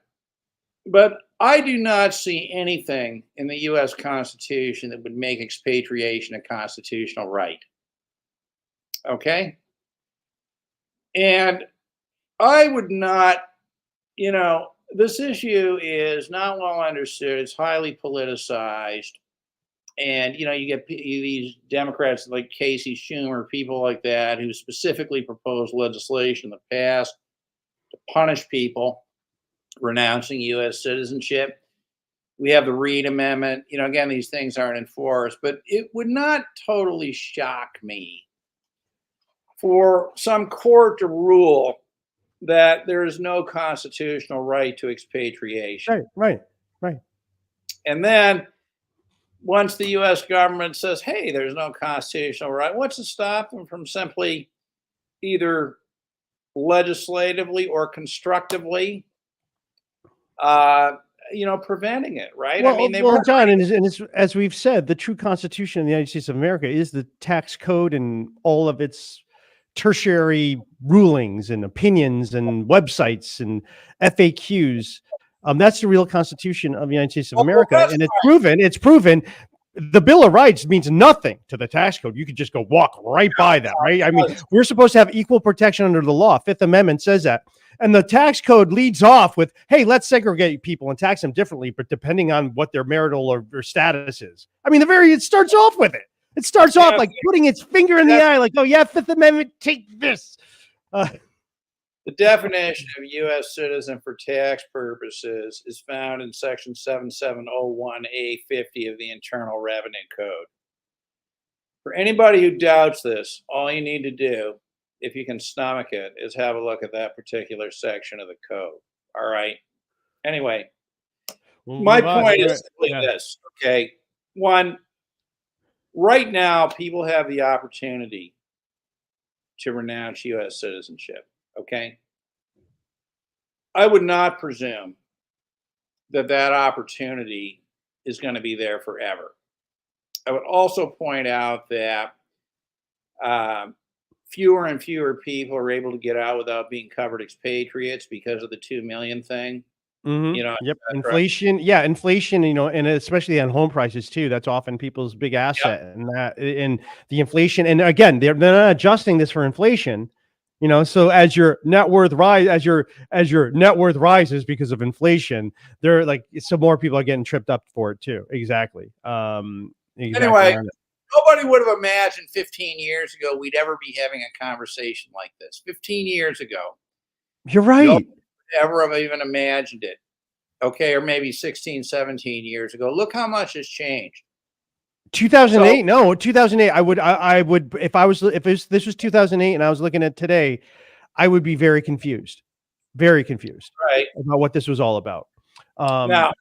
Speaker 5: but I do not see anything in the U.S. Constitution that would make expatriation a constitutional right. Okay? And I would not, this issue is not well understood. It's highly politicized. And, you get these Democrats like Casey Schumer, people like that, who specifically proposed legislation in the past to punish people renouncing U.S. citizenship. We have the Reid Amendment. Again, these things aren't enforced, but it would not totally shock me for some court to rule that there is no constitutional right to expatriation.
Speaker 1: Right.
Speaker 5: And then once the U.S. government says, hey, there's no constitutional right, what's to stop them from simply either legislatively or constructively preventing it, right?
Speaker 1: Well, John, and as we've said, the true Constitution of the United States of America is the tax code and all of its tertiary rulings and opinions and websites and FAQs. That's the real Constitution of the United States of America, and it's proven. The Bill of Rights means nothing to the tax code. You could just go walk right by that, right? I mean, we're supposed to have equal protection under the law. Fifth Amendment says that. And the tax code leads off with, hey, let's segregate people and tax them differently, but depending on what their marital or their status is. I mean, it starts off with it. It starts off like putting its finger in the eye, like, oh, yeah, Fifth Amendment, take this.
Speaker 5: The definition of U.S. citizen for tax purposes is found in Section 7701A50 of the Internal Revenue Code. For anybody who doubts this, all you need to do, if you can stomach it, is have a look at that particular section of the code. All right. Anyway, my point is simply this, okay? One, right now, people have the opportunity to renounce U.S. citizenship, okay? I would not presume that that opportunity is going to be there forever. I would also point out that fewer and fewer people are able to get out without being covered expatriates because of the 2 million thing.
Speaker 1: Yep. Inflation. Yeah. Inflation, and especially on home prices too. That's often people's big asset. Yep. And the inflation. And again, they're not adjusting this for inflation, so as your net worth as your net worth rises because of inflation, they're like, some more people are getting tripped up for it too. Exactly.
Speaker 5: Anyway, nobody would have imagined 15 years ago we'd ever be having a conversation like this. 15 years ago.
Speaker 1: You're right.
Speaker 5: Nobody would ever have even imagined it. Okay, or maybe 16, 17 years ago. Look how much has changed.
Speaker 1: 2008? No, 2008. I would, if this was 2008 and I was looking at today, I would be very confused about what this was all about. Now,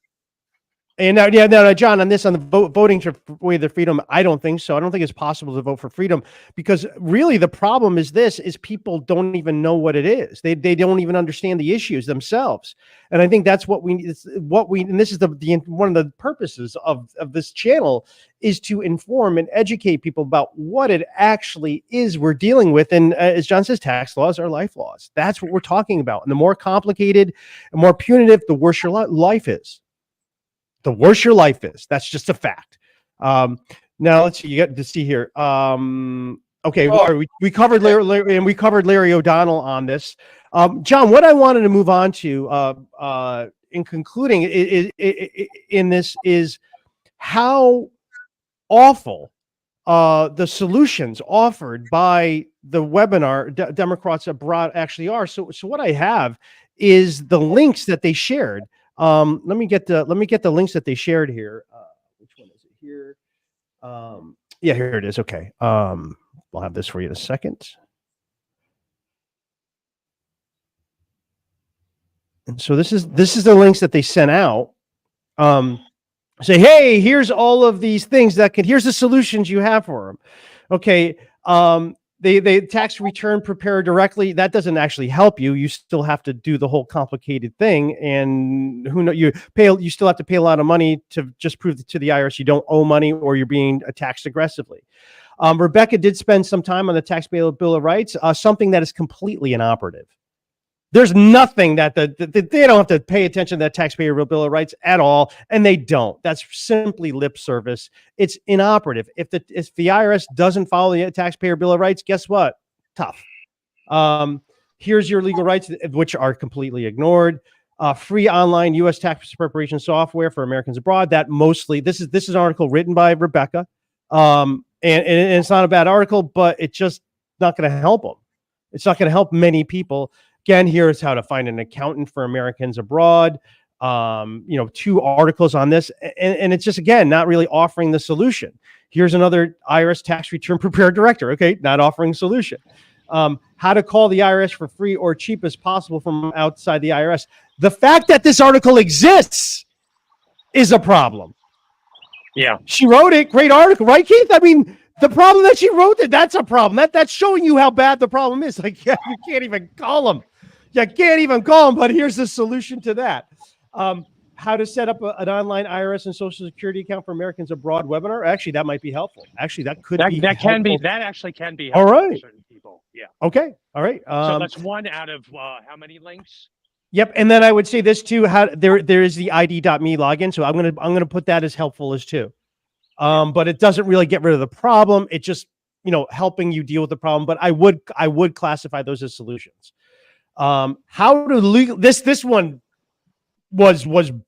Speaker 1: John, on the voting for the freedom, I don't think so. I don't think it's possible to vote for freedom because really the problem is people don't even know what it is. They don't even understand the issues themselves. And I think that's and this is one of the purposes of this channel is to inform and educate people about what it actually is we're dealing with. And as John says, tax laws are life laws. That's what we're talking about. And the more complicated and more punitive, the worse your life is. The worse your life is. That's just a fact. Now let's see. You got to see here. Okay, we covered Larry, and we covered Larry O'Donnell on this. John, what I wanted to move on to in concluding in this is how awful the solutions offered by the webinar Democrats Abroad actually are. So what I have is the links that they shared. Let me get the links that they shared here. Which one is it here? Yeah, here it is. Okay. I'll have this for you in a second. And so this is the links that they sent out. Say, hey, here's all of these things here's the solutions you have for them. Okay. They tax return prepare directly. That doesn't actually help you. You still have to do the whole complicated thing. And you still have to pay a lot of money to just prove to the IRS you don't owe money or you're being taxed aggressively. Rebecca did spend some time on the taxpayer bill of rights, something that is completely inoperative. There's nothing that they don't have to pay attention to that taxpayer bill of rights at all, and they don't. That's simply lip service. It's inoperative. If the IRS doesn't follow the taxpayer bill of rights, guess what? Tough. Here's your legal rights, which are completely ignored. Free online U.S. tax preparation software for Americans abroad. That mostly this is an article written by Rebecca, and it's not a bad article, but it's just not going to help them. It's not going to help many people. Again, here's how to find an accountant for Americans abroad. 2 articles on this, and it's just, again, not really offering the solution. Here's another IRS tax return prepared director. Okay, not offering solution. How to call the IRS for free or cheap as possible from outside the IRS. The fact that this article exists is a problem.
Speaker 6: Yeah.
Speaker 1: She wrote it. Great article, right, Keith? I mean, the problem that she wrote it, that's a problem. That's showing you how bad the problem is. Like, yeah, you can't even call them. You can't even call them, but here's the solution to that. How to set up an online IRS and Social Security account for Americans abroad webinar. Actually, that might be helpful. Actually, that
Speaker 6: actually can be
Speaker 1: all
Speaker 6: helpful
Speaker 1: right
Speaker 6: for certain people. Yeah.
Speaker 1: Okay. All right.
Speaker 6: So that's one out of how many links?
Speaker 1: Yep. And then I would say this too, there is the ID.me login. So I'm going to put that as helpful as too. But it doesn't really get rid of the problem. It just, helping you deal with the problem. But I would classify those as solutions. How to legal this one was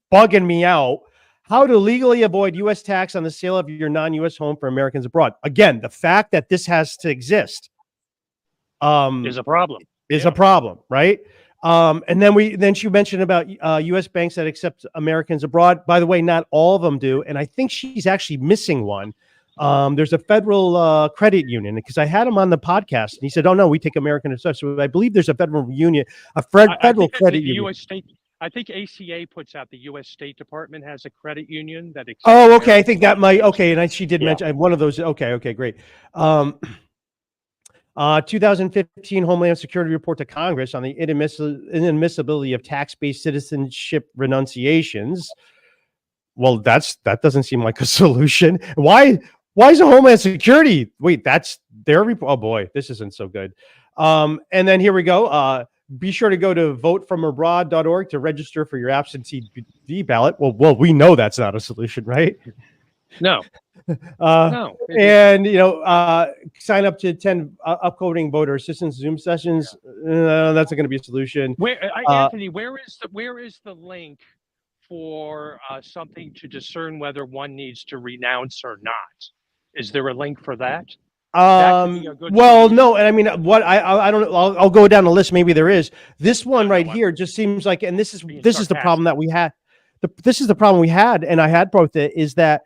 Speaker 1: bugging me out. How to legally avoid U.S. tax on the sale of your non-U.S. home for Americans abroad. Again, the fact that this has to exist
Speaker 6: Is a problem.
Speaker 1: A problem, right? And then she mentioned about U.S. banks that accept Americans abroad. By the way, not all of them do, and I think she's actually missing one. There's a federal credit union, because I had him on the podcast, and he said, "Oh no, we take American Express." So I believe there's a federal union, federal credit union.
Speaker 6: U.S. state. I think ACA puts out the U.S. State Department has a credit union that.
Speaker 1: Oh, okay. I think that might. Okay, and she did mention one of those. Okay, great. 2015 Homeland Security report to Congress on the inadmissibility of tax-based citizenship renunciations. Well, that doesn't seem like a solution. Why is the Homeland Security? Wait, that's their report. Oh boy, this isn't so good. And then here we go. Be sure to go to votefromabroad.org to register for your absentee ballot. Well, we know that's not a solution, right?
Speaker 6: No.
Speaker 1: No. And sign up to attend upcoding voter assistance Zoom sessions. That's not going to be a solution.
Speaker 6: Anthony, where is the link for something to discern whether one needs to renounce or not? Is there a link for that?
Speaker 1: Well, no, and I mean, what I don't know. I'll go down the list. Maybe there is. This one right here just seems like, and this is the problem that we had. This is the problem we had, and I had both it, is that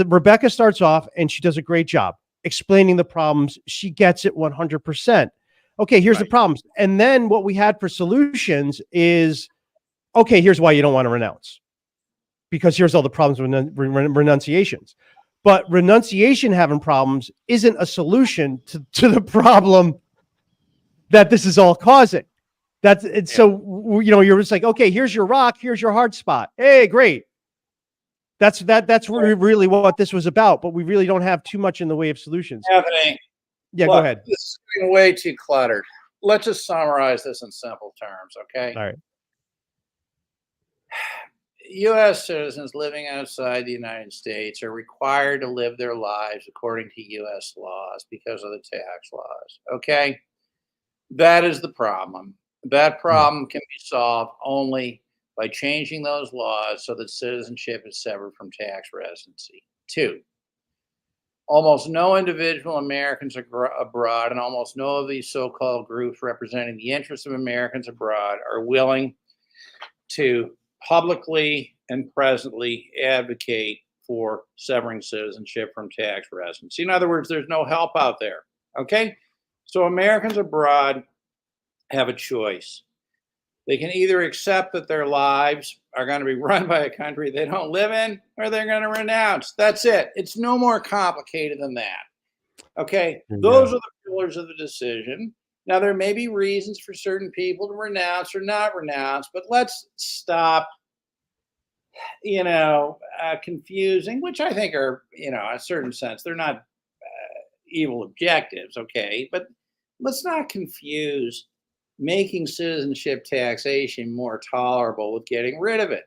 Speaker 1: Rebecca starts off and she does a great job explaining the problems. She gets it 100%. Okay, here's the problems. And then what we had for solutions is, okay, here's why you don't want to renounce. Because here's all the problems with renunciations. But renunciation having problems isn't a solution to the problem that this is all causing. That's it's so, you're just like, okay, here's your rock, here's your hard spot. Hey, great. That's really what this was about, but we really don't have too much in the way of solutions.
Speaker 5: Anthony,
Speaker 1: go ahead.
Speaker 5: This is getting way too cluttered. Let's just summarize this in simple terms, okay?
Speaker 1: All right.
Speaker 5: U.S. citizens living outside the United States are required to live their lives according to U.S. laws because of the tax laws, okay? That is the problem. That problem can be solved only by changing those laws so that citizenship is severed from tax residency. 2, almost no individual Americans abroad and almost no of these so-called groups representing the interests of Americans abroad are willing to publicly and presently advocate for severing citizenship from tax residency. In other words, there's no help out there, Okay? So Americans abroad have a choice. They can either accept that their lives are going to be run by a country they don't live in, or they're going to renounce. That's it. It's no more complicated than that. Okay? Those
Speaker 1: Yeah.
Speaker 5: are the pillars of the decision. Now, there may be reasons for certain people to renounce or not renounce, but let's stop, confusing, which I think are, in a certain sense, they're not evil objectives, okay? But let's not confuse making citizenship taxation more tolerable with getting rid of it.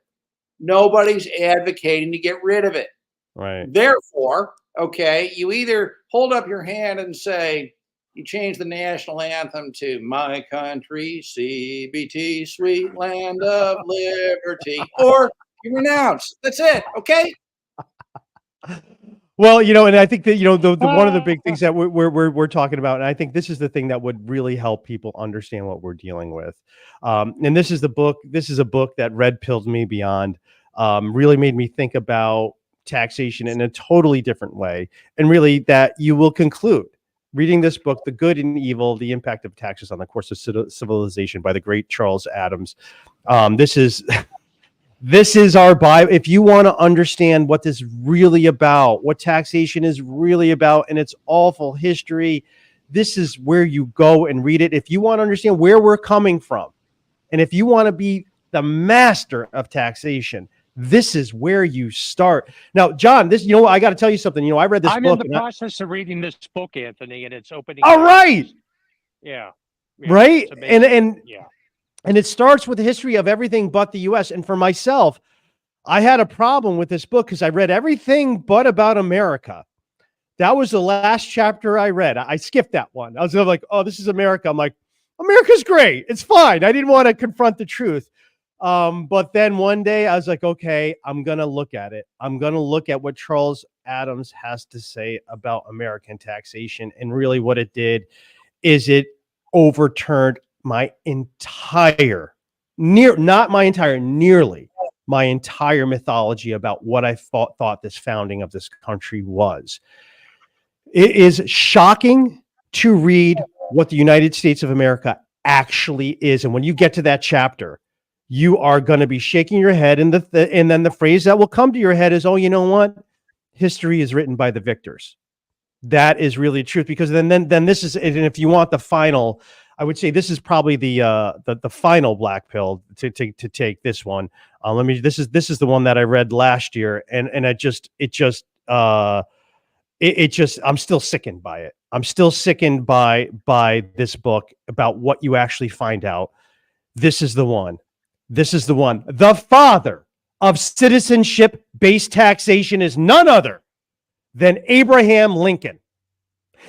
Speaker 5: Nobody's advocating to get rid of it.
Speaker 1: Right.
Speaker 5: Therefore, okay, you either hold up your hand and say, you change the national anthem to My Country, CBT, Sweet Land of Liberty, or you renounce. That's it, okay?
Speaker 1: Well, and I think that the one of the big things that we're talking about, and I think this is the thing that would really help people understand what we're dealing with. And this is the book. This is a book that red pilled me beyond. Really made me think about taxation in a totally different way, and really that you will conclude reading this book, "The Good and Evil: The Impact of Taxes on the Course of Civilization" by the great Charles Adams. This is. This is our Bible. If you want to understand what this is really about, what taxation is really about, and its awful history, this is where you go and read it. If you want to understand where we're coming from, and if you want to be the master of taxation, this is where you start. Now, John, I got to tell you something. I read this
Speaker 6: I'm
Speaker 1: book.
Speaker 6: in the process of reading this book, Anthony, and it's opening.
Speaker 1: All right.
Speaker 6: Yeah.
Speaker 1: Right.
Speaker 6: It's amazing.
Speaker 1: And it starts with the history of everything but the U.S. And for myself, I had a problem with this book because I read everything but about America. That was the last chapter I read. I skipped that one. I was like, oh, this is America. I'm like, America's great. It's fine. I didn't want to confront the truth. But then one day I was like, okay, I'm going to look at it. I'm going to look at what Charles Adams has to say about American taxation. And really what it did is it overturned my entire, nearly my entire mythology about what I thought this founding of this country was. It is shocking to read what the United States of America actually is. And when you get to that chapter, you are going to be shaking your head. And then the phrase that will come to your head is, oh, you know what? History is written by the victors. That is really truth, because then this is, and if you want the final, I would say this is probably the final black pill to take this one. This is the one that I read last year, and I'm still sickened by it. I'm still sickened by this book about what you actually find out. This is the one. This is the one. The father of citizenship-based taxation is none other than Abraham Lincoln.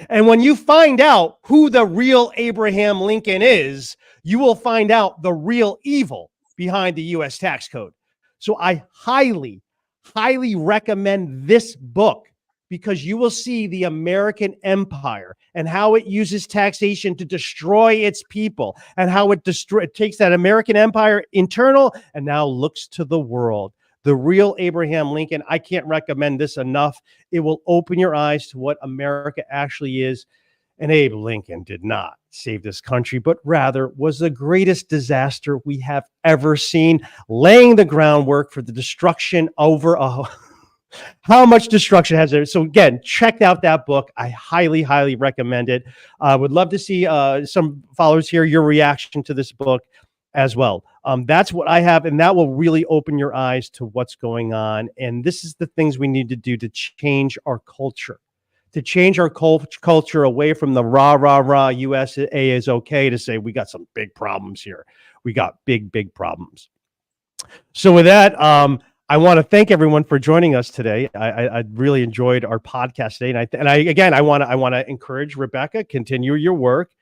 Speaker 1: And when you find out who the real Abraham Lincoln is, you will find out the real evil behind the U.S. tax code. So I highly, highly recommend this book, because you will see the American empire and how it uses taxation to destroy its people, and how it takes that American empire internal and now looks to the world. The real Abraham Lincoln. I can't recommend this enough. It will open your eyes to what America actually is. And Abe Lincoln did not save this country, but rather was the greatest disaster we have ever seen, laying the groundwork for the destruction over how much destruction has there. So again, check out that book. I highly, highly recommend it. I would love to see some followers here, your reaction to this book as well. That's what I have, and that will really open your eyes to what's going on. And this is the things we need to do to change our culture, culture away from the rah, USA is okay, to say we got some big problems here. We got big problems. So with that, I want to thank everyone for joining us today. I really enjoyed our podcast today. And I want to encourage Rebecca, continue your work.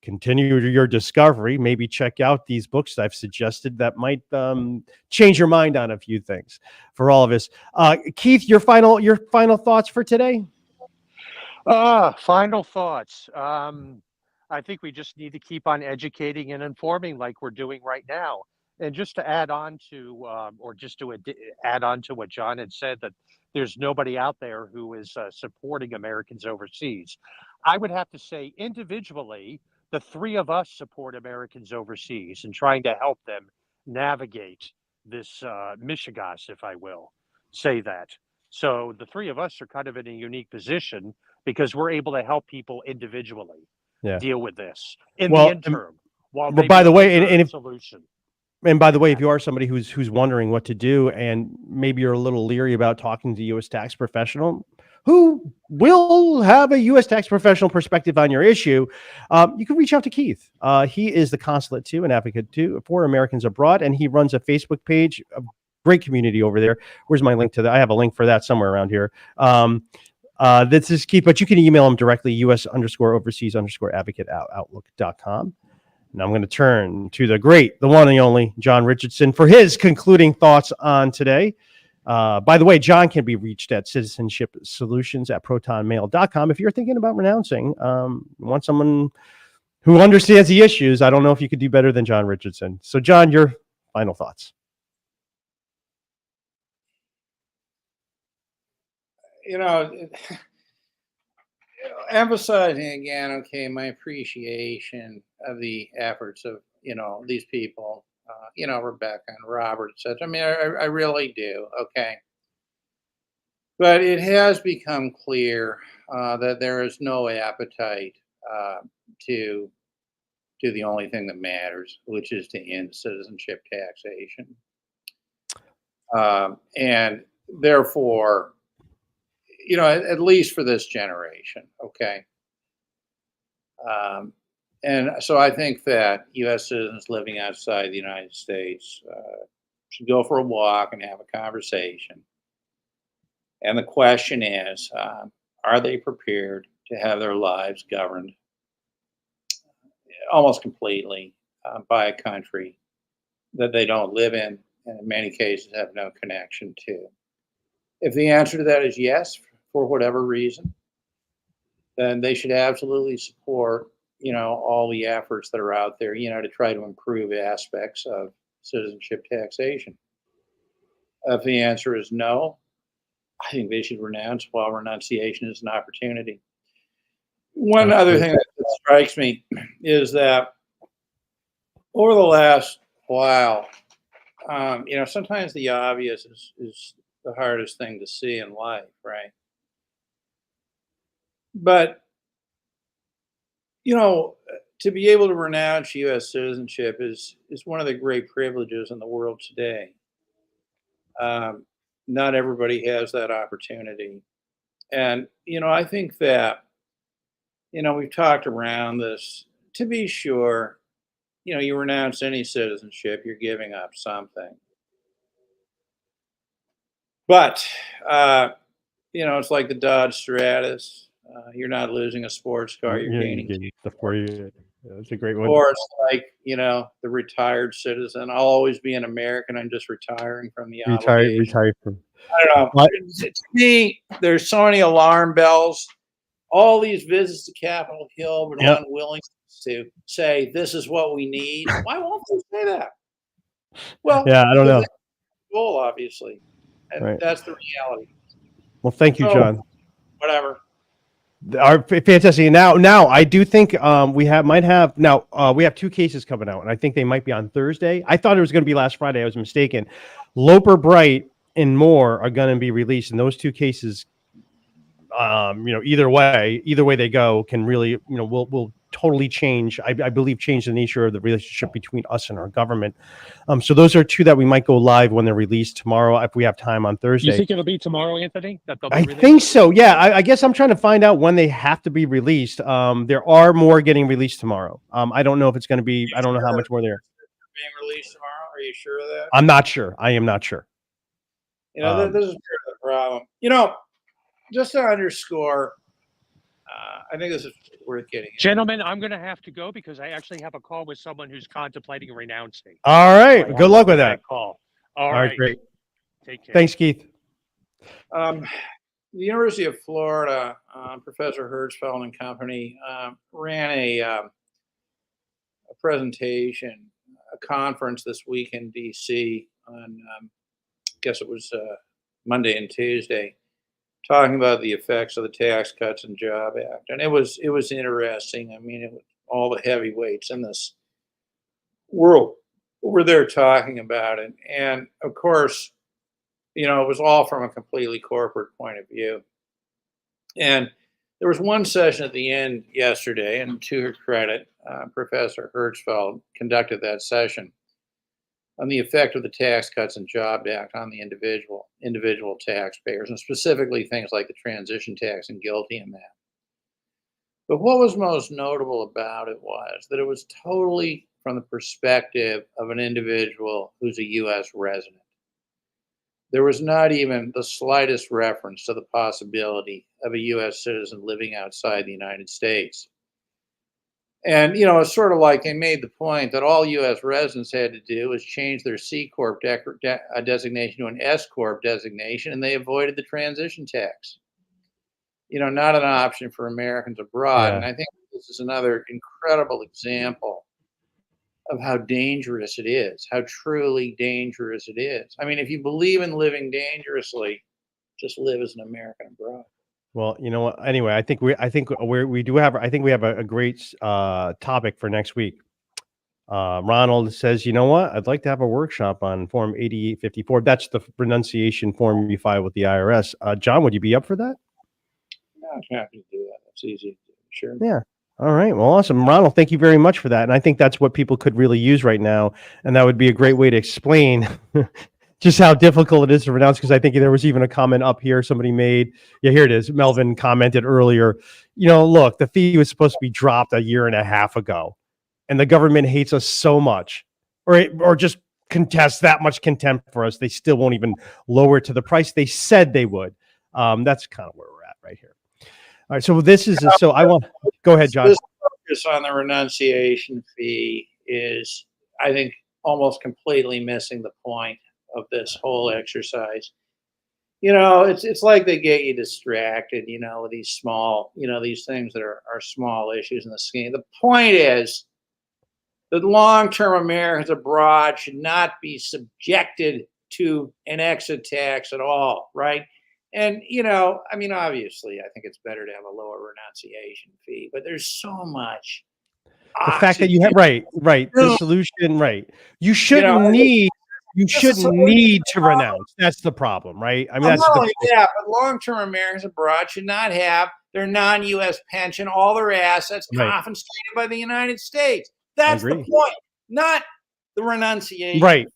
Speaker 1: Continue your discovery. Maybe check out these books that I've suggested that might change your mind on a few things for all of us. Keith, your final thoughts for today?
Speaker 6: Final thoughts. I think we just need to keep on educating and informing like we're doing right now. And just to add on to, or just to add on to what John had said, that there's nobody out there who is supporting Americans overseas. I would have to say individually, the three of us support Americans overseas and trying to help them navigate this mishegas, if I will say that. So the three of us are kind of in a unique position because we're able to help people individually
Speaker 1: Yeah.
Speaker 6: deal with this in the
Speaker 1: Well,
Speaker 6: interim while
Speaker 1: well,
Speaker 6: they
Speaker 1: by the
Speaker 6: look
Speaker 1: way,
Speaker 6: for
Speaker 1: and
Speaker 6: a
Speaker 1: if
Speaker 6: solution.
Speaker 1: and by the way, if you are somebody who's wondering what to do, and maybe you're a little leery about talking to a U.S. tax professional who will have a U.S. tax professional perspective on your issue, you can reach out to Keith. He is the consulate too, an advocate too for Americans abroad, and he runs a Facebook page, a great community over there. Where's my link to that? I have a link for that somewhere around here. This is Keith, but you can email him directly, US_overseas_advocate@outlook.com. Now I'm going to turn to the great, the one and only John Richardson for his concluding thoughts on today. By the way, John can be reached at citizenshipsolutions@protonmail.com. If you're thinking about renouncing, want someone who understands the issues, I don't know if you could do better than John Richardson. So, John, your final thoughts.
Speaker 5: You know, emphasizing again, okay, my appreciation of the efforts of, these people, Rebecca and Robert, etc. I mean, I really do. Okay. But it has become clear that there is no appetite to do the only thing that matters, which is to end citizenship taxation. And therefore, at least for this generation, okay. And so I think that U.S. citizens living outside the United States should go for a walk and have a conversation. And the question is, are they prepared to have their lives governed almost completely by a country that they don't live in, and in many cases have no connection to? If the answer to that is yes, for whatever reason, then they should absolutely support, all the efforts that are out there, to try to improve aspects of citizenship taxation. If the answer is no, I think they should renounce while renunciation is an opportunity. One other thing that strikes me is that over the last while, sometimes the obvious is the hardest thing to see in life, right? But, to be able to renounce U.S. citizenship is one of the great privileges in the world today. Not everybody has that opportunity. And, I think that, we've talked around this. To be sure, you renounce any citizenship, you're giving up something. But, it's like the Dodge Stratus. You're not losing a sports car, you're gaining two.
Speaker 1: That's a great one.
Speaker 5: Or it's like, the retired citizen. I'll always be an American. I'm just retiring from the obligation.
Speaker 1: Retired from.
Speaker 5: I don't know. To me, there's so many alarm bells. All these visits to Capitol Hill, but unwilling to say this is what we need. Why won't they say that? Well,
Speaker 1: yeah, I don't know.
Speaker 5: That's the goal, obviously, and that's the reality.
Speaker 1: Well, thank you, John.
Speaker 5: Whatever.
Speaker 1: Fantastic. Now I do think we have two cases coming out, and I think they might be on Thursday. I thought it was going to be last Friday. I was mistaken. Loper Bright and Moore are going to be released, and those two cases, either way they go can really, will totally change. I believe change the nature of the relationship between us and our government. So those are two that we might go live when they're released tomorrow if we have time on Thursday.
Speaker 6: You think it'll be tomorrow, Anthony? That they'll be released?
Speaker 1: think so. Yeah, I guess I'm trying to find out when they have to be released. There are more getting released tomorrow. I don't know if it's going to be. I don't know how much more there.
Speaker 5: Being released tomorrow? Are you sure of that?
Speaker 1: I'm not sure. I am not sure.
Speaker 5: This is part of the problem. Just to underscore, I think this is worth getting.
Speaker 6: Gentlemen, I'm going to have to go because I actually have a call with someone who's contemplating renouncing.
Speaker 1: All right. Good luck with that.
Speaker 6: Call.
Speaker 1: All right. Great.
Speaker 6: Take care.
Speaker 1: Thanks, Keith.
Speaker 5: The University of Florida, Professor Hertzfeld and company ran a presentation a conference this week in D.C. on, I guess it was Monday and Tuesday, talking about the effects of the Tax Cuts and Job Act, and it was interesting. I mean, it was all the heavyweights in this world were there talking about it, and of course, it was all from a completely corporate point of view. And there was one session at the end yesterday, and to her credit, Professor Hertzfeld conducted that session on the effect of the Tax Cuts and Job Act on the individual taxpayers, and specifically things like the transition tax and GILTI in that. But what was most notable about it was that it was totally from the perspective of an individual who's a U.S. resident. There was not even the slightest reference to the possibility of a U.S. citizen living outside the United States. And, it's sort of like they made the point that all U.S. residents had to do was change their C Corp designation to an S Corp designation, and they avoided the transition tax. Not an option for Americans abroad.
Speaker 1: Yeah.
Speaker 5: And I think this is another incredible example of how dangerous it is, how truly dangerous it is. I mean, if you believe in living dangerously, just live as an American abroad.
Speaker 1: Well, you know what? Anyway, I think we have a great topic for next week. Ronald says, you know what? I'd like to have a workshop on Form 8854. That's the renunciation form you file with the IRS. John, would you be up for that?
Speaker 5: I'm happy to do that. That's easy to do. Sure.
Speaker 1: Yeah. All right. Well, awesome. Ronald, thank you very much for that. And I think that's what people could really use right now. And that would be a great way to explain just how difficult it is to renounce. Because I think there was even a comment up here somebody made. Yeah, here it is. Melvin commented earlier, look, the fee was supposed to be dropped a year and a half ago. And the government hates us so much, or just contests that much contempt for us. They still won't even lower it to the price they said they would. That's kind of where we're at right here. All right. So this is, go ahead, John.
Speaker 5: This focus on the renunciation fee is, I think, almost completely missing the point of this whole exercise. It's like they get you distracted, with these small, these things that are small issues in the scheme. The point is that long-term Americans abroad should not be subjected to an exit tax at all, right? And, obviously, I think it's better to have a lower renunciation fee, but there's so much.
Speaker 1: The fact that you have, right, dissolution, right. You shouldn't need to renounce. That's the problem, right? I mean,
Speaker 5: but long-term Americans abroad should not have their non-U.S. pension, all their assets confiscated by the United States. That's the point, not the renunciation.
Speaker 1: Right.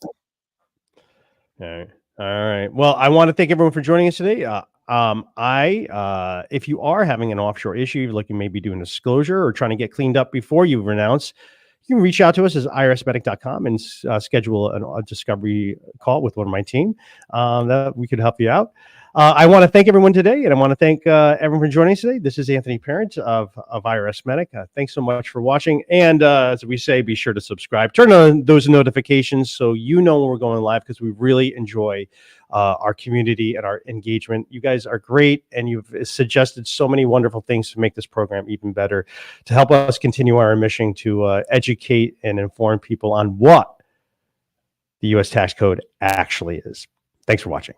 Speaker 1: All right. Well, I want to thank everyone for joining us today. If you are having an offshore issue, you're looking maybe doing a disclosure or trying to get cleaned up before you renounce, you can reach out to us as irsmedic.com and schedule a discovery call with one of my team that we could help you out. I want to thank everyone today, and I want to thank everyone for joining us today. This is Anthony Parent of IRS Medic. Thanks so much for watching. And as we say, be sure to subscribe. Turn on those notifications so you know when we're going live, because we really enjoy our community and our engagement. You guys are great, and you've suggested so many wonderful things to make this program even better, to help us continue our mission to educate and inform people on what the U.S. tax code actually is. Thanks for watching.